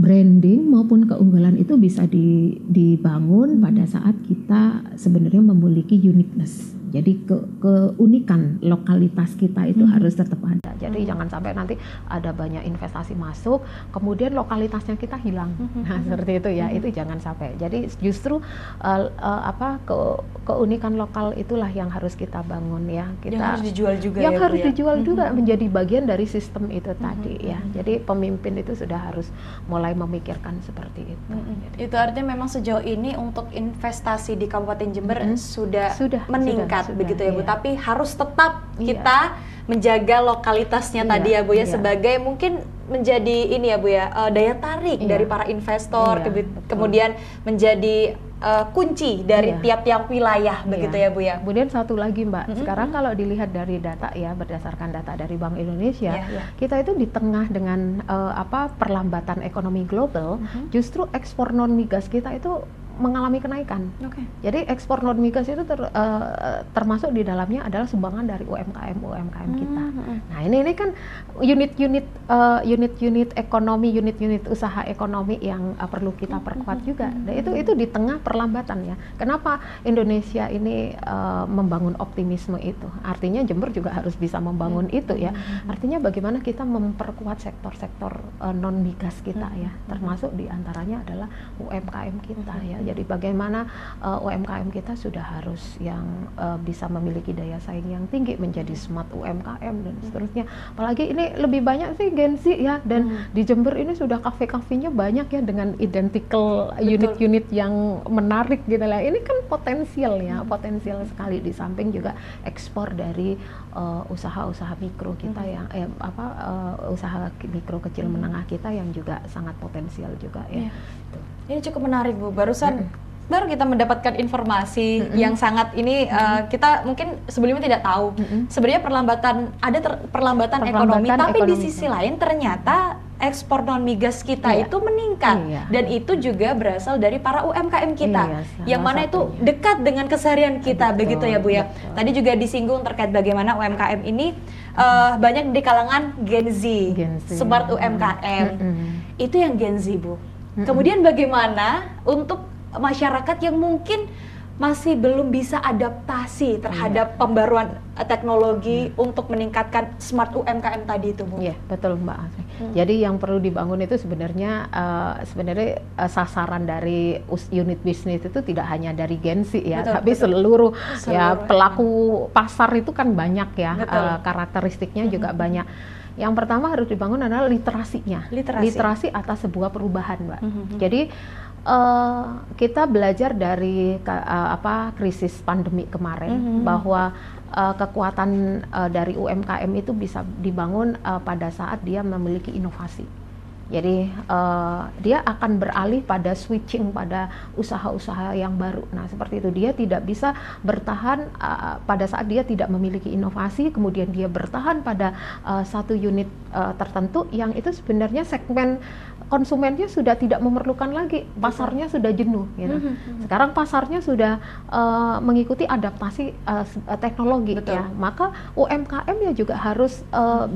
branding maupun keunggulan itu bisa dibangun pada saat kita sebenarnya memiliki uniqueness. Jadi keunikan lokalitas kita itu harus tetap ada. Jadi jangan sampai nanti ada banyak investasi masuk, kemudian lokalitasnya kita hilang. Nah seperti itu ya, itu jangan sampai. Jadi justru keunikan lokal itulah yang harus kita bangun ya. Yang harus dijual juga. Yang harus dijual juga menjadi bagian dari sistem itu tadi ya. Jadi pemimpin itu sudah harus mulai memikirkan seperti itu. Itu artinya memang sejauh ini untuk investasi di Kabupaten Jember sudah meningkat. Begitu ya Bu, tapi harus tetap kita menjaga lokalitasnya tadi ya Bu ya, sebagai mungkin menjadi ini ya Bu ya, daya tarik dari para investor, kemudian menjadi kunci dari tiap-tiap wilayah begitu ya Bu ya. Kemudian satu lagi Mbak, sekarang kalau dilihat dari data ya, berdasarkan data dari Bank Indonesia, kita itu di tengah dengan perlambatan ekonomi global, justru ekspor non migas kita itu mengalami kenaikan. Jadi ekspor non migas itu termasuk di dalamnya adalah sumbangan dari UMKM kita. Nah ini kan unit-unit ekonomi, unit-unit usaha ekonomi yang perlu kita perkuat juga. Dan itu di tengah perlambatan ya. Kenapa Indonesia ini membangun optimisme itu? Artinya Jember juga harus bisa membangun itu ya. Artinya bagaimana kita memperkuat sektor-sektor non migas kita ya, termasuk diantaranya adalah UMKM kita ya. Jadi bagaimana UMKM kita sudah harus yang bisa memiliki daya saing yang tinggi, menjadi smart UMKM dan seterusnya. Apalagi ini lebih banyak sih Gen Z ya, dan di Jember ini sudah kafe-kafenya banyak ya dengan identical unit-unit yang menarik gitu lah. Ini kan potensial ya, potensial sekali. Di samping juga ekspor dari usaha-usaha mikro kita yang usaha mikro kecil menengah kita yang juga sangat potensial juga ya. Ini cukup menarik Bu, baru kita mendapatkan informasi yang sangat ini kita mungkin sebelumnya tidak tahu. Sebenarnya perlambatan ekonomi, tapi di sisi lain ternyata ekspor non migas kita itu meningkat, dan itu juga berasal dari para UMKM kita, yang mana itu dekat dengan keseharian kita, begitu ya Bu ya. Tadi juga disinggung terkait bagaimana UMKM ini banyak di kalangan Gen Z, smart UMKM. Itu yang Gen Z Bu. Kemudian bagaimana untuk masyarakat yang mungkin masih belum bisa adaptasi terhadap pembaruan teknologi untuk meningkatkan smart UMKM tadi itu Bu? Iya, betul Mbak Asri. Jadi yang perlu dibangun itu sebenarnya sasaran dari unit bisnis itu tidak hanya dari Gen Z ya, tapi seluruh ya pelaku pasar itu kan banyak ya, karakteristiknya juga banyak. Yang pertama harus dibangun adalah literasinya, literasi atas sebuah perubahan, Mbak. Jadi kita belajar dari krisis pandemi kemarin bahwa kekuatan dari UMKM itu bisa dibangun pada saat dia memiliki inovasi. Jadi dia akan beralih pada switching pada usaha-usaha yang baru. Nah seperti itu, dia tidak bisa bertahan pada saat dia tidak memiliki inovasi, kemudian dia bertahan pada satu unit tertentu yang itu sebenarnya segmen konsumennya sudah tidak memerlukan lagi, pasarnya sudah jenuh gitu. Sekarang pasarnya sudah mengikuti adaptasi teknologi ya. Maka UMKM ya juga harus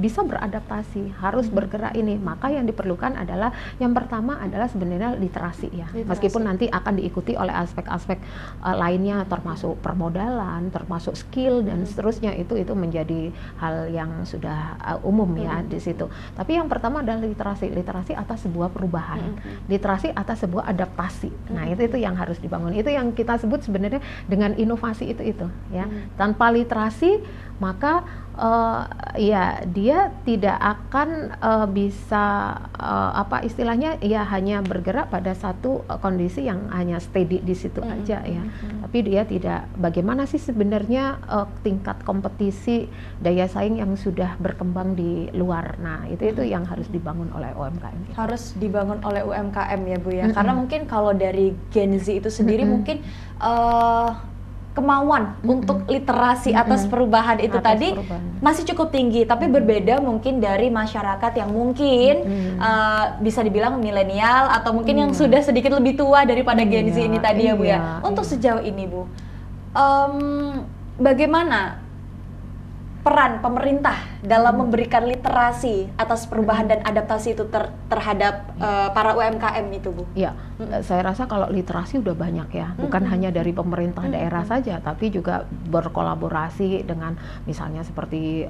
bisa beradaptasi, harus bergerak ini. Maka yang diperlukan adalah yang pertama adalah sebenarnya literasi ya. Meskipun nanti akan diikuti oleh aspek-aspek lainnya, termasuk permodalan, termasuk skill dan seterusnya, itu menjadi hal yang sudah umum ya di situ. Tapi yang pertama adalah literasi atas sebuah perubahan, literasi atas sebuah adaptasi. Nah itu yang harus dibangun. Itu yang kita sebut sebenarnya dengan inovasi itu ya. Tanpa literasi maka ya dia tidak akan bisa istilahnya ya hanya bergerak pada satu kondisi yang hanya steady di situ aja ya. Tapi dia tidak, bagaimana sih sebenarnya tingkat kompetisi daya saing yang sudah berkembang di luar. Nah itu yang harus dibangun oleh UMKM. Harus dibangun oleh UMKM ya Bu ya. Karena mungkin kalau dari Gen Z itu sendiri mungkin kemauan untuk literasi atas perubahan itu tadi masih cukup tinggi, tapi berbeda mungkin dari masyarakat yang mungkin bisa dibilang milenial atau mungkin yang sudah sedikit lebih tua daripada Gen Z ini tadi ya Bu ya. Untuk sejauh ini Bu, bagaimana peran pemerintah dalam memberikan literasi atas perubahan dan adaptasi itu terhadap para UMKM itu Bu? Ya, saya rasa kalau literasi udah banyak ya, bukan hanya dari pemerintah daerah saja, tapi juga berkolaborasi dengan misalnya seperti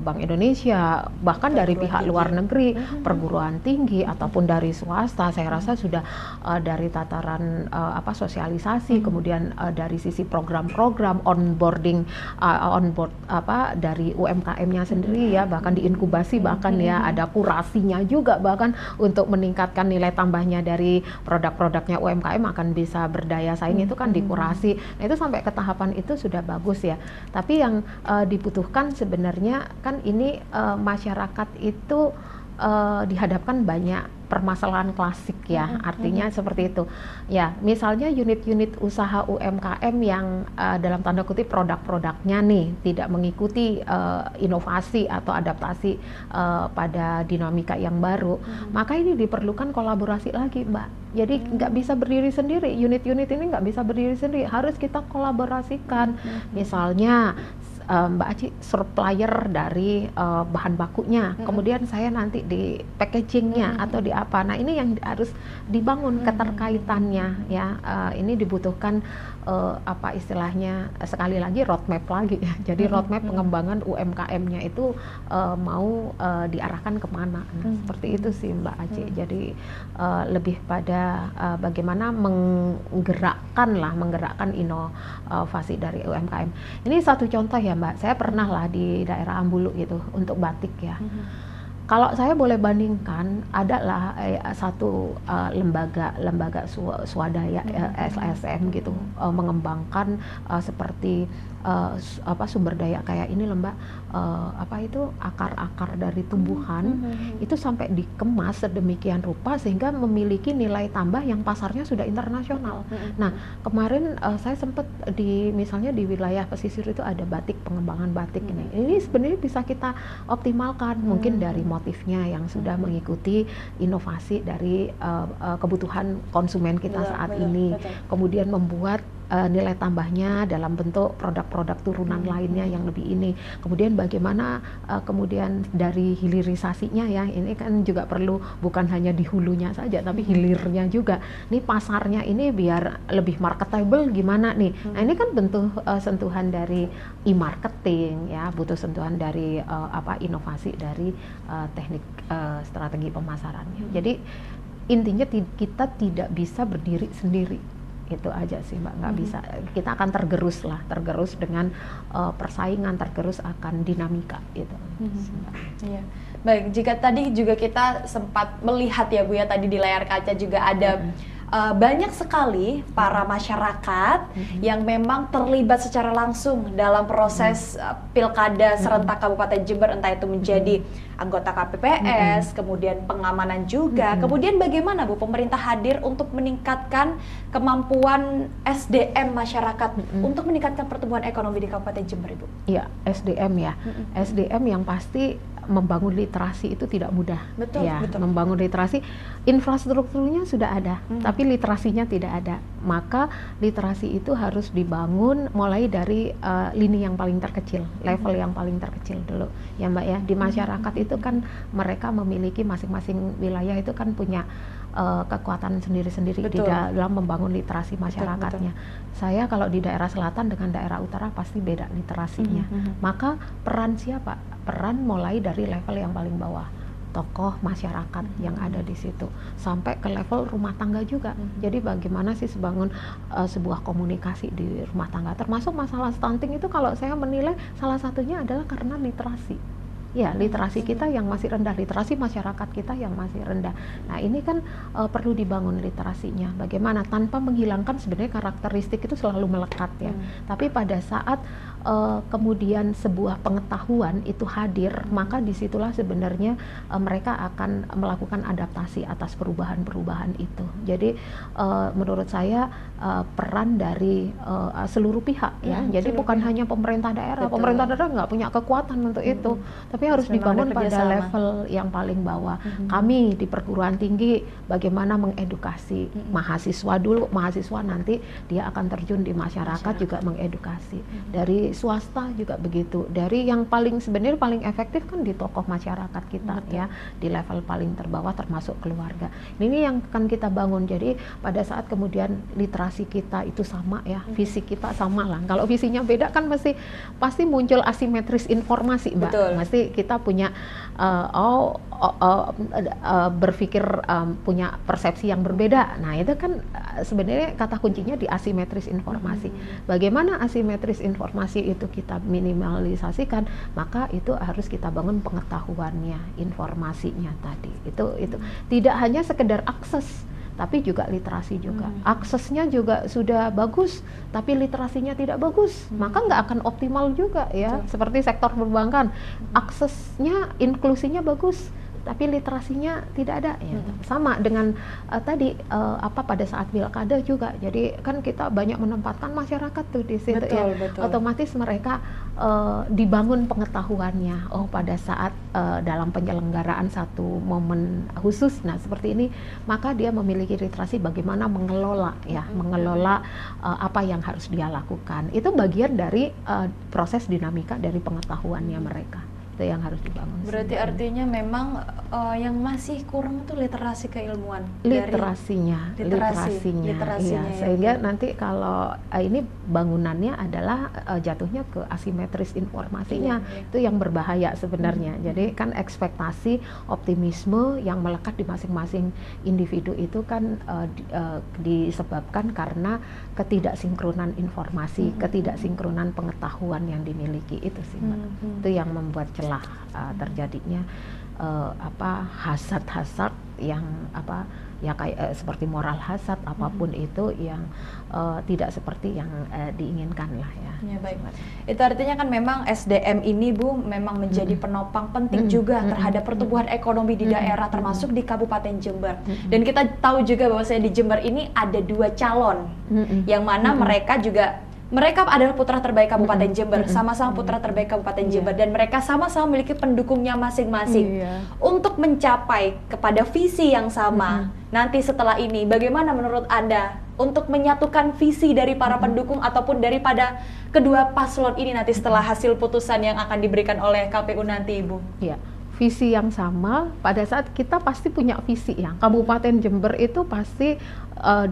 Bank Indonesia, bahkan dari pihak luar negeri, perguruan tinggi ataupun dari swasta. Saya rasa sudah dari tataran sosialisasi, kemudian dari sisi program-program onboard dari UMKM-nya sendiri ya, bahkan diinkubasi, bahkan ya ada kurasinya juga, bahkan untuk meningkatkan nilai tambahnya dari produk-produknya UMKM akan bisa berdaya saing, itu kan dikurasi. Nah itu sampai ke tahapan itu sudah bagus ya. Tapi yang dibutuhkan sebenarnya kan ini masyarakat itu dihadapkan banyak permasalahan klasik ya, artinya seperti itu. Ya, misalnya unit-unit usaha UMKM yang dalam tanda kutip produk-produknya nih tidak mengikuti inovasi atau adaptasi pada dinamika yang baru, maka ini diperlukan kolaborasi lagi, Mbak. Jadi nggak bisa berdiri sendiri, unit-unit ini nggak bisa berdiri sendiri, harus kita kolaborasikan. Misalnya Mbak Aci supplier dari bahan bakunya, kemudian saya nanti di packagingnya atau di apa. Nah ini yang harus dibangun keterkaitannya ya. Ini dibutuhkan apa istilahnya, sekali lagi roadmap lagi ya. Jadi roadmap pengembangan UMKM-nya itu mau diarahkan kemana. Nah, seperti itu sih Mbak Aci. Jadi lebih pada bagaimana menggerakkan inovasi dari UMKM. Ini satu contoh ya Mbak, saya pernah lah di daerah Ambulu gitu untuk batik ya. Kalau saya boleh bandingkan, adalah satu lembaga swadaya SSM gitu mengembangkan seperti sumber daya kayak ini Mbak, akar-akar dari tumbuhan itu sampai dikemas sedemikian rupa sehingga memiliki nilai tambah yang pasarnya sudah internasional. Nah kemarin saya sempat misalnya di wilayah pesisir itu ada batik, pengembangan batik ini sebenarnya bisa kita optimalkan mungkin dari motifnya yang sudah mengikuti inovasi dari kebutuhan konsumen kita saat ini, kemudian membuat nilai tambahnya dalam bentuk produk-produk turunan lainnya yang lebih ini. Kemudian bagaimana kemudian dari hilirisasinya ya, ini kan juga perlu bukan hanya di hulunya saja tapi hilirnya juga. Ini pasarnya ini biar lebih marketable gimana nih. Nah ini kan bentuk sentuhan dari e-marketing ya, butuh sentuhan dari inovasi dari teknik strategi pemasarannya. Jadi intinya kita tidak bisa berdiri sendiri. Itu aja sih Mbak, nggak bisa, kita akan tergerus dengan persaingan, tergerus akan dinamika gitu. Iya. Baik, jika tadi juga kita sempat melihat ya Bu ya, tadi di layar kaca juga ada banyak sekali para masyarakat yang memang terlibat secara langsung dalam proses pilkada serentak Kabupaten Jember, entah itu menjadi anggota KPPS, kemudian pengamanan juga. Kemudian bagaimana Bu pemerintah hadir untuk meningkatkan kemampuan SDM masyarakat untuk meningkatkan pertumbuhan ekonomi di Kabupaten Jember, Ibu? Iya, SDM ya. SDM yang pasti membangun literasi itu tidak mudah. Betul, ya, betul. Membangun literasi, infrastrukturnya sudah ada, tapi literasinya tidak ada. Maka literasi itu harus dibangun mulai dari lini yang paling terkecil, level yang paling terkecil dulu. Ya Mbak ya, di masyarakat itu kan mereka memiliki masing-masing wilayah itu kan punya kekuatan sendiri-sendiri di dalam membangun literasi masyarakatnya. Saya kalau di daerah selatan dengan daerah utara pasti beda literasinya. Maka peran siapa? Peran mulai dari level yang paling bawah, tokoh masyarakat yang ada di situ, sampai ke level rumah tangga juga. Jadi bagaimana sih sebangun sebuah komunikasi di rumah tangga, termasuk masalah stunting itu kalau saya menilai salah satunya adalah karena literasi. Ya, literasi kita yang masih rendah, literasi masyarakat kita yang masih rendah. Nah, ini kan perlu dibangun literasinya. Bagaimana tanpa menghilangkan sebenarnya karakteristik itu selalu melekat ya. Tapi pada saat kemudian sebuah pengetahuan itu hadir, maka disitulah sebenarnya mereka akan melakukan adaptasi atas perubahan-perubahan itu. Jadi menurut saya peran dari seluruh pihak ya. Jadi bukan hanya pemerintah daerah. Pemerintah daerah nggak punya kekuatan untuk itu. Tapi harus dibangun pada level yang paling bawah. Kami di perguruan tinggi bagaimana mengedukasi mahasiswa dulu, mahasiswa nanti dia akan terjun di masyarakat juga mengedukasi. Dari swasta juga begitu. Dari yang paling sebenarnya paling efektif kan di tokoh masyarakat kita ya, di level paling terbawah termasuk keluarga. Ini yang akan kita bangun. Jadi pada saat kemudian literasi kita itu sama ya, visi kita sama lah. Kalau visinya beda kan pasti muncul asimetris informasi Mbak. Betul. Mesti kita punya berpikir punya persepsi yang berbeda. Nah itu kan sebenarnya kata kuncinya di asimetris informasi. Bagaimana asimetris informasi itu kita minimalisasikan, maka itu harus kita bangun pengetahuannya, informasinya tadi. Itu tidak hanya sekedar akses, tapi juga literasi juga. Aksesnya juga sudah bagus, tapi literasinya tidak bagus, maka nggak akan optimal juga ya. Seperti sektor perbankan, aksesnya, inklusinya bagus, tapi literasinya tidak ada ya. Sama dengan tadi pada saat pilkada juga. Jadi kan kita banyak menempatkan masyarakat tuh di situ betul. Otomatis mereka dibangun pengetahuannya. Oh, pada saat dalam penyelenggaraan satu momen khusus, nah seperti ini, maka dia memiliki literasi bagaimana mengelola apa yang harus dia lakukan. Itu bagian dari proses dinamika dari pengetahuannya mereka. Itu yang harus dibangun. Berarti artinya memang yang masih kurang itu literasi keilmuan. Literasinya. Iya, sehingga nanti kalau ini bangunannya adalah jatuhnya ke asimetris informasinya. Itu yang berbahaya sebenarnya. Jadi kan ekspektasi, optimisme yang melekat di masing-masing individu itu kan disebabkan karena ketidaksinkronan informasi, ketidaksinkronan pengetahuan yang dimiliki itu sih, Mbak. Itu yang membuat celah terjadinya hasad yang kayak seperti moral hasad apapun itu yang tidak seperti yang diinginkan lah ya. Ya, baik. Itu artinya kan memang SDM ini Bu memang menjadi penopang penting juga terhadap pertumbuhan ekonomi di daerah termasuk di Kabupaten Jember. Dan kita tahu juga bahwasanya di Jember ini ada 2 calon yang mana mereka adalah putra terbaik Kabupaten Jember, sama-sama putra terbaik Kabupaten Jember, dan mereka sama-sama memiliki pendukungnya masing-masing untuk mencapai kepada visi yang sama. Nanti setelah ini, bagaimana menurut Anda untuk menyatukan visi dari para pendukung ataupun daripada kedua paslon ini nanti setelah hasil putusan yang akan diberikan oleh KPU nanti, Ibu? Iya. Visi yang sama pada saat kita pasti punya visi ya. Kabupaten Jember itu pasti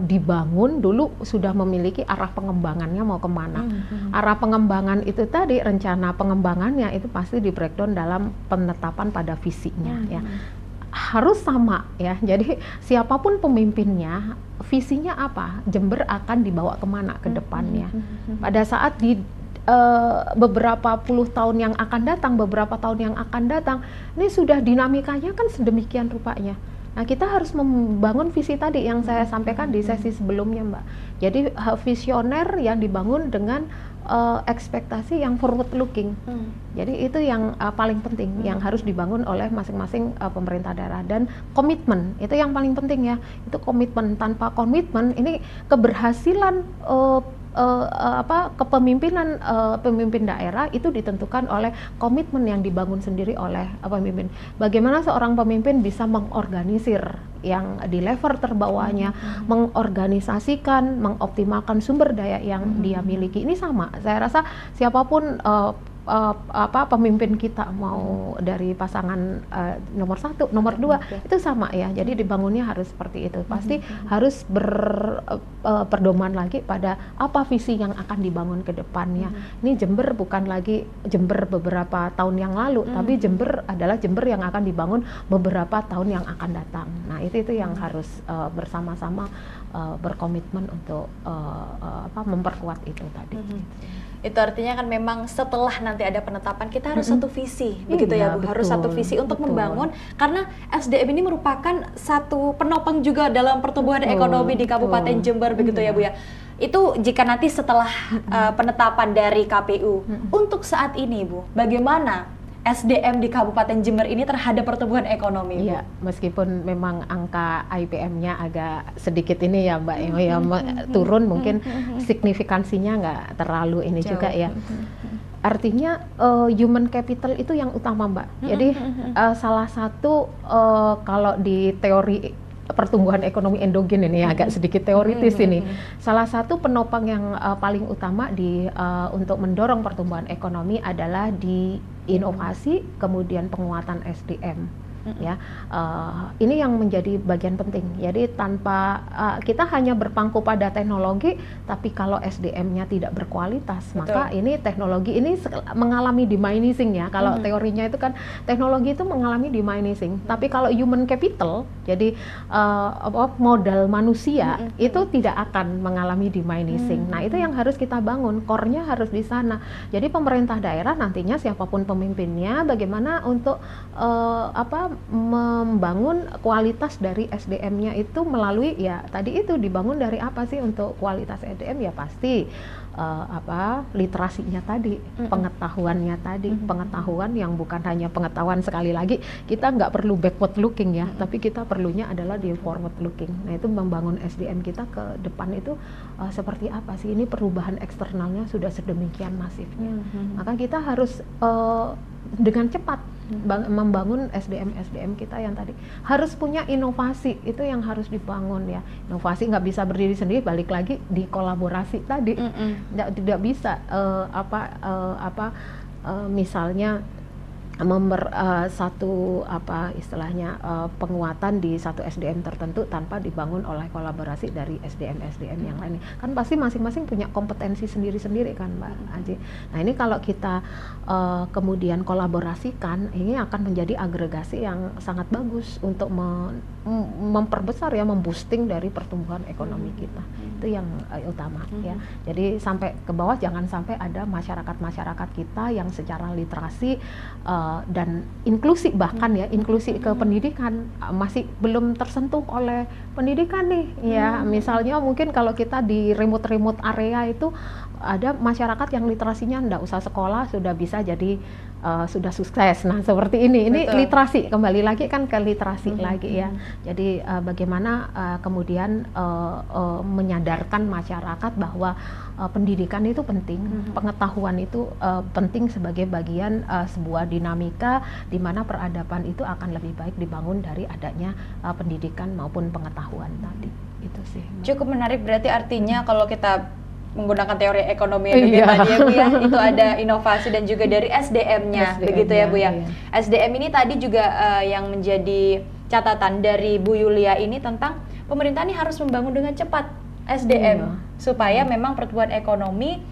dibangun dulu sudah memiliki arah pengembangannya mau kemana. Arah pengembangan itu tadi, rencana pengembangannya itu pasti di breakdown dalam penetapan pada visinya ya. Harus sama ya. Jadi siapapun pemimpinnya, visinya apa? Jember akan dibawa kemana ke depannya. Pada saat di beberapa puluh tahun yang akan datang, beberapa tahun yang akan datang, ini sudah dinamikanya kan sedemikian rupanya. Nah, kita harus membangun visi tadi yang saya sampaikan di sesi sebelumnya, Mbak. Jadi visioner yang dibangun dengan ekspektasi yang forward looking. Jadi itu yang paling penting yang harus dibangun oleh masing-masing pemerintah daerah, dan komitmen itu yang paling penting ya. Itu komitmen. Tanpa komitmen ini keberhasilan kepemimpinan pemimpin daerah itu ditentukan oleh komitmen yang dibangun sendiri oleh pemimpin. Bagaimana seorang pemimpin bisa mengorganisir yang di level terbawahnya, mengorganisasikan, mengoptimalkan sumber daya yang dia miliki. Ini sama. Saya rasa siapapun pemimpin kita, mau dari pasangan nomor 1, nomor 2 itu sama ya. Jadi dibangunnya harus seperti itu. Pasti harus berpedoman lagi pada apa visi yang akan dibangun ke depannya. Ini Jember bukan lagi Jember beberapa tahun yang lalu, tapi Jember adalah Jember yang akan dibangun beberapa tahun yang akan datang. Nah, itu yang harus bersama-sama berkomitmen untuk memperkuat itu tadi. Itu artinya kan memang setelah nanti ada penetapan kita harus satu visi, begitu ya Bu, harus satu visi untuk membangun, karena SDM ini merupakan satu penopang juga dalam pertumbuhan ekonomi di Kabupaten Jember, begitu ya Bu ya. Itu jika nanti setelah penetapan dari KPU. Untuk saat ini Bu, bagaimana SDM di Kabupaten Jember ini terhadap pertumbuhan ekonomi? Iya, meskipun memang angka IPM-nya agak sedikit ini ya Mbak, turun, mungkin signifikansinya nggak terlalu ini jauh juga ya. Artinya human capital itu yang utama Mbak. Jadi salah satu kalau di teori pertumbuhan ekonomi endogen ini agak sedikit teoritis ini. Salah satu penopang yang paling utama untuk mendorong pertumbuhan ekonomi adalah di inovasi, kemudian penguatan SDM. Ya, ini yang menjadi bagian penting. Jadi tanpa kita hanya berpangku pada teknologi, tapi kalau SDM-nya tidak berkualitas, maka ini teknologi ini mengalami diminishing ya. Kalau teorinya itu kan teknologi itu mengalami diminishing, tapi kalau human capital, jadi modal manusia itu tidak akan mengalami diminishing. Nah, itu yang harus kita bangun, core-nya harus di sana. Jadi pemerintah daerah nantinya siapapun pemimpinnya, bagaimana untuk membangun kualitas dari SDM-nya itu melalui ya tadi itu dibangun dari apa sih untuk kualitas SDM ya pasti literasinya tadi, pengetahuannya tadi, pengetahuan yang bukan hanya pengetahuan sekali lagi kita nggak perlu backward looking ya, tapi kita perlunya adalah di forward looking. Nah itu membangun SDM kita ke depan itu seperti apa sih? Ini perubahan eksternalnya sudah sedemikian masifnya, maka kita harus dengan cepat membangun SDM kita yang tadi harus punya inovasi, itu yang harus dibangun ya. Inovasi nggak bisa berdiri sendiri, balik lagi di kolaborasi tadi. Tidak bisa misalnya penguatan di satu SDM tertentu tanpa dibangun oleh kolaborasi dari SDM yang lain. Kan pasti masing-masing punya kompetensi sendiri-sendiri kan Mbak Anji. Nah ini kalau kita kemudian kolaborasikan, ini akan menjadi agregasi yang sangat bagus untuk memperbesar ya, memboosting dari pertumbuhan ekonomi kita. Itu yang utama ya. Jadi sampai ke bawah, jangan sampai ada masyarakat kita yang secara literasi dan inklusi, bahkan ya inklusi ke pendidikan masih belum tersentuh oleh pendidikan nih ya. Misalnya mungkin kalau kita di remote area itu ada masyarakat yang literasinya enggak usah sekolah sudah bisa jadi sudah sukses. Nah seperti ini literasi, kembali lagi kan ke literasi lagi ya. Jadi bagaimana kemudian menyadarkan masyarakat bahwa pendidikan itu penting, pengetahuan itu penting sebagai bagian sebuah dinamika di mana peradaban itu akan lebih baik dibangun dari adanya pendidikan maupun pengetahuan tadi. Itu sih. Cukup menarik, berarti artinya kalau kita menggunakan teori ekonomi yang tadi ya Bu ya, itu ada inovasi dan juga dari SDM-nya, begitu ya Bu ya. SDM ini tadi juga yang menjadi catatan dari Bu Yulia ini tentang pemerintah ini harus membangun dengan cepat SDM supaya memang pertumbuhan ekonomi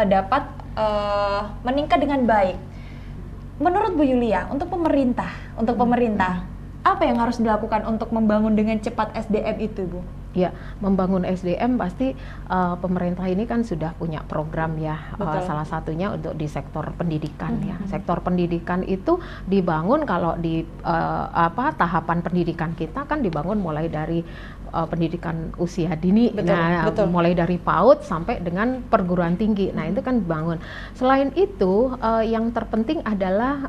dapat meningkat dengan baik. Menurut Bu Yulia, untuk pemerintah apa yang harus dilakukan untuk membangun dengan cepat SDM itu Bu? Ya, membangun SDM pasti pemerintah ini kan sudah punya program ya, salah satunya untuk di sektor pendidikan ya. Sektor pendidikan itu dibangun kalau di tahapan pendidikan kita kan dibangun mulai dari pendidikan usia dini, mulai dari PAUD sampai dengan perguruan tinggi. Nah itu kan dibangun. Selain itu yang terpenting adalah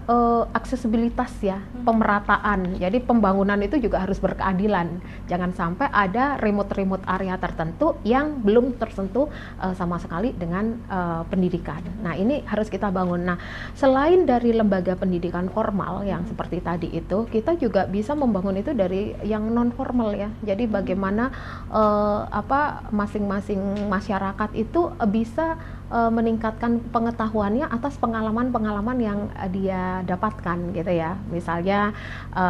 aksesibilitas ya, pemerataan. Jadi pembangunan itu juga harus berkeadilan. Jangan sampai ada remote area tertentu yang belum tersentuh sama sekali dengan pendidikan. Nah ini harus kita bangun. Nah selain dari lembaga pendidikan formal yang seperti tadi itu, kita juga bisa membangun itu dari yang non formal ya. Jadi bagaimana masing-masing masyarakat itu bisa meningkatkan pengetahuannya atas pengalaman-pengalaman yang dia dapatkan gitu ya. Misalnya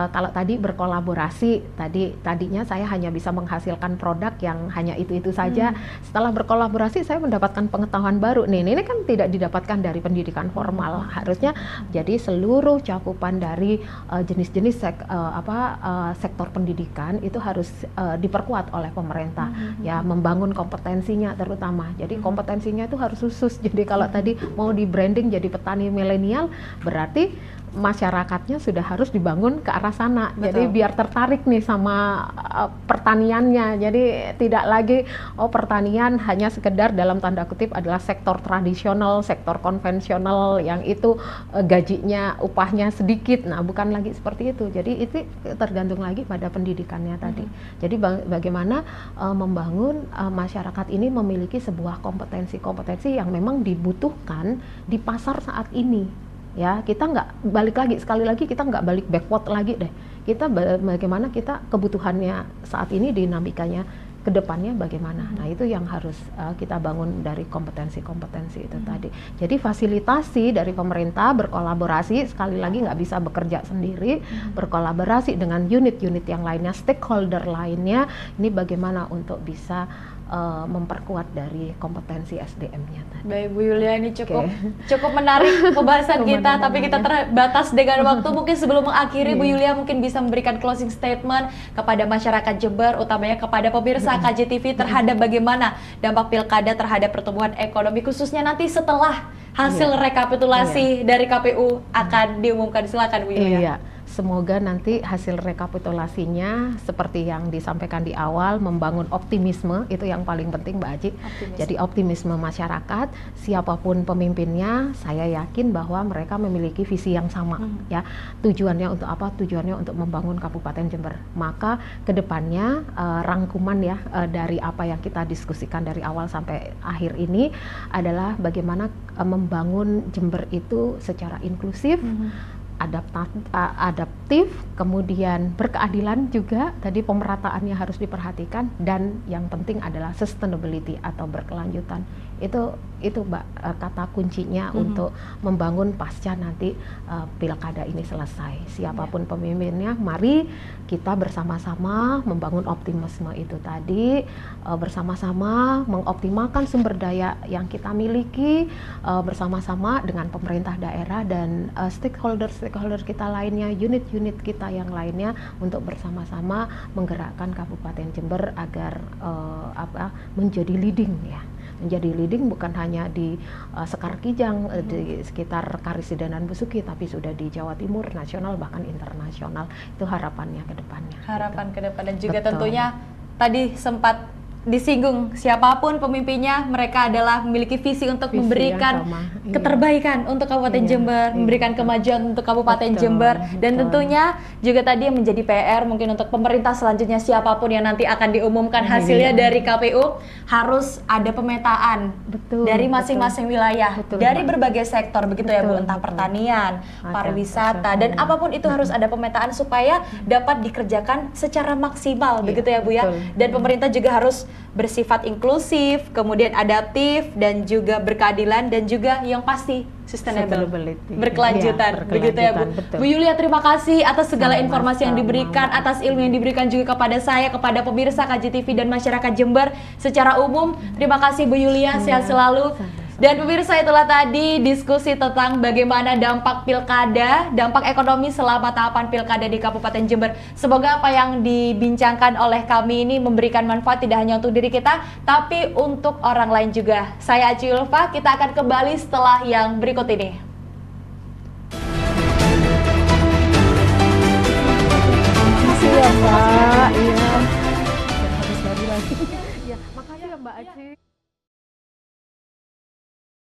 kalau tadi berkolaborasi, tadinya saya hanya bisa menghasilkan produk yang hanya itu saja. Setelah berkolaborasi saya mendapatkan pengetahuan baru. Ini kan tidak didapatkan dari pendidikan formal. Harusnya jadi seluruh cakupan dari jenis-jenis sektor pendidikan itu harus diperkuat oleh pemerintah ya, membangun kompetensinya terutama. Jadi kompetensinya itu harus khusus. Jadi kalau tadi mau di branding jadi petani milenial, berarti masyarakatnya sudah harus dibangun ke arah sana. Jadi biar tertarik nih sama pertaniannya. Jadi tidak lagi pertanian hanya sekedar dalam tanda kutip adalah sektor tradisional, sektor konvensional yang itu gajinya, upahnya sedikit. Nah, bukan lagi seperti itu. Jadi itu tergantung lagi pada pendidikannya tadi. Jadi bagaimana membangun masyarakat ini memiliki sebuah kompetensi-kompetensi yang memang dibutuhkan di pasar saat ini. Ya, kita nggak balik lagi, sekali lagi kita nggak balik backward lagi deh. Kita bagaimana kita kebutuhannya saat ini, dinamikanya ke depannya bagaimana. Nah itu yang harus kita bangun dari kompetensi-kompetensi itu tadi. Jadi fasilitasi dari pemerintah berkolaborasi, sekali lagi nggak bisa bekerja sendiri, berkolaborasi dengan unit-unit yang lainnya, stakeholder lainnya. Ini bagaimana untuk bisa memperkuat dari kompetensi SDM-nya tadi. Baik Bu Yulia, ini cukup menarik pembahasan kita, tapi kita terbatas dengan waktu. Mungkin sebelum mengakhiri, Bu Yulia mungkin bisa memberikan closing statement kepada masyarakat Jember, utamanya kepada pemirsa KJTV terhadap bagaimana dampak pilkada terhadap pertumbuhan ekonomi, khususnya nanti setelah hasil rekapitulasi dari KPU akan diumumkan. Silakan Bu Yulia. semoga nanti hasil rekapitulasinya seperti yang disampaikan di awal, membangun optimisme, itu yang paling penting Mbak Aji. Jadi optimisme masyarakat, siapapun pemimpinnya, saya yakin bahwa mereka memiliki visi yang sama ya. Tujuannya untuk apa? Tujuannya untuk membangun Kabupaten Jember. Maka kedepannya rangkuman ya dari apa yang kita diskusikan dari awal sampai akhir ini adalah bagaimana membangun Jember itu secara inklusif, adaptif, kemudian berkeadilan juga, tadi pemerataannya harus diperhatikan, dan yang penting adalah sustainability atau berkelanjutan. Itu Mbak kata kuncinya untuk membangun pasca nanti pilkada ini selesai. Siapapun pemimpinnya, mari kita bersama-sama membangun optimisme itu tadi, bersama-sama mengoptimalkan sumber daya yang kita miliki, bersama-sama dengan pemerintah daerah dan stakeholder kita lainnya, unit-unit kita yang lainnya, untuk bersama-sama menggerakkan Kabupaten Jember agar menjadi leading ya. Menjadi leading bukan hanya di Sekar Kijang, di sekitar Karisidenan Besuki, tapi sudah di Jawa Timur, nasional, bahkan internasional. Itu harapannya ke depannya. Harapan ke depan, dan juga Betul. tentunya tadi sempat disinggung, siapapun pemimpinnya, mereka adalah memiliki visi untuk Visi memberikan yang sama, iya. keterbakan untuk Kabupaten Jember, memberikan kemajuan untuk Kabupaten Betul, Jember, dan betul. tentunya juga tadi yang menjadi PR mungkin untuk pemerintah selanjutnya, siapapun yang nanti akan diumumkan hasilnya dari KPU, harus ada pemetaan Betul, dari masing-masing wilayah, Betul, dari Mbak. berbagai sektor, begitu ya Bu, Betul, entah betul. pertanian, Ada, pariwisata, dan betul. apapun itu harus ada pemetaan supaya dapat dikerjakan secara maksimal, Iya, begitu ya Bu ya. betul. Dan pemerintah juga harus bersifat inklusif, kemudian adaptif, dan juga berkeadilan, dan juga yang pasti sustainable, Sustainability. berkelanjutan, Iya, begitu ya Bu. berkelanjutan, betul. Bu Yulia, terima kasih atas segala Sama-sama, informasi yang diberikan, Mbak. atas ilmu yang diberikan juga kepada saya, kepada pemirsa KJTV dan masyarakat Jember secara umum. Terima kasih Bu Yulia, sehat selalu. sama-sama. Dan pemirsa, itulah tadi diskusi tentang bagaimana dampak pilkada, dampak ekonomi selama tahapan pilkada di Kabupaten Jember. Semoga apa yang dibincangkan oleh kami ini memberikan manfaat tidak hanya untuk diri kita, tapi untuk orang lain juga. Saya Aci Ulfa, kita akan kembali setelah yang berikut ini. Makasih ya Mbak. Iya. Habis lagi. Ya, makasih ya Mbak Aci.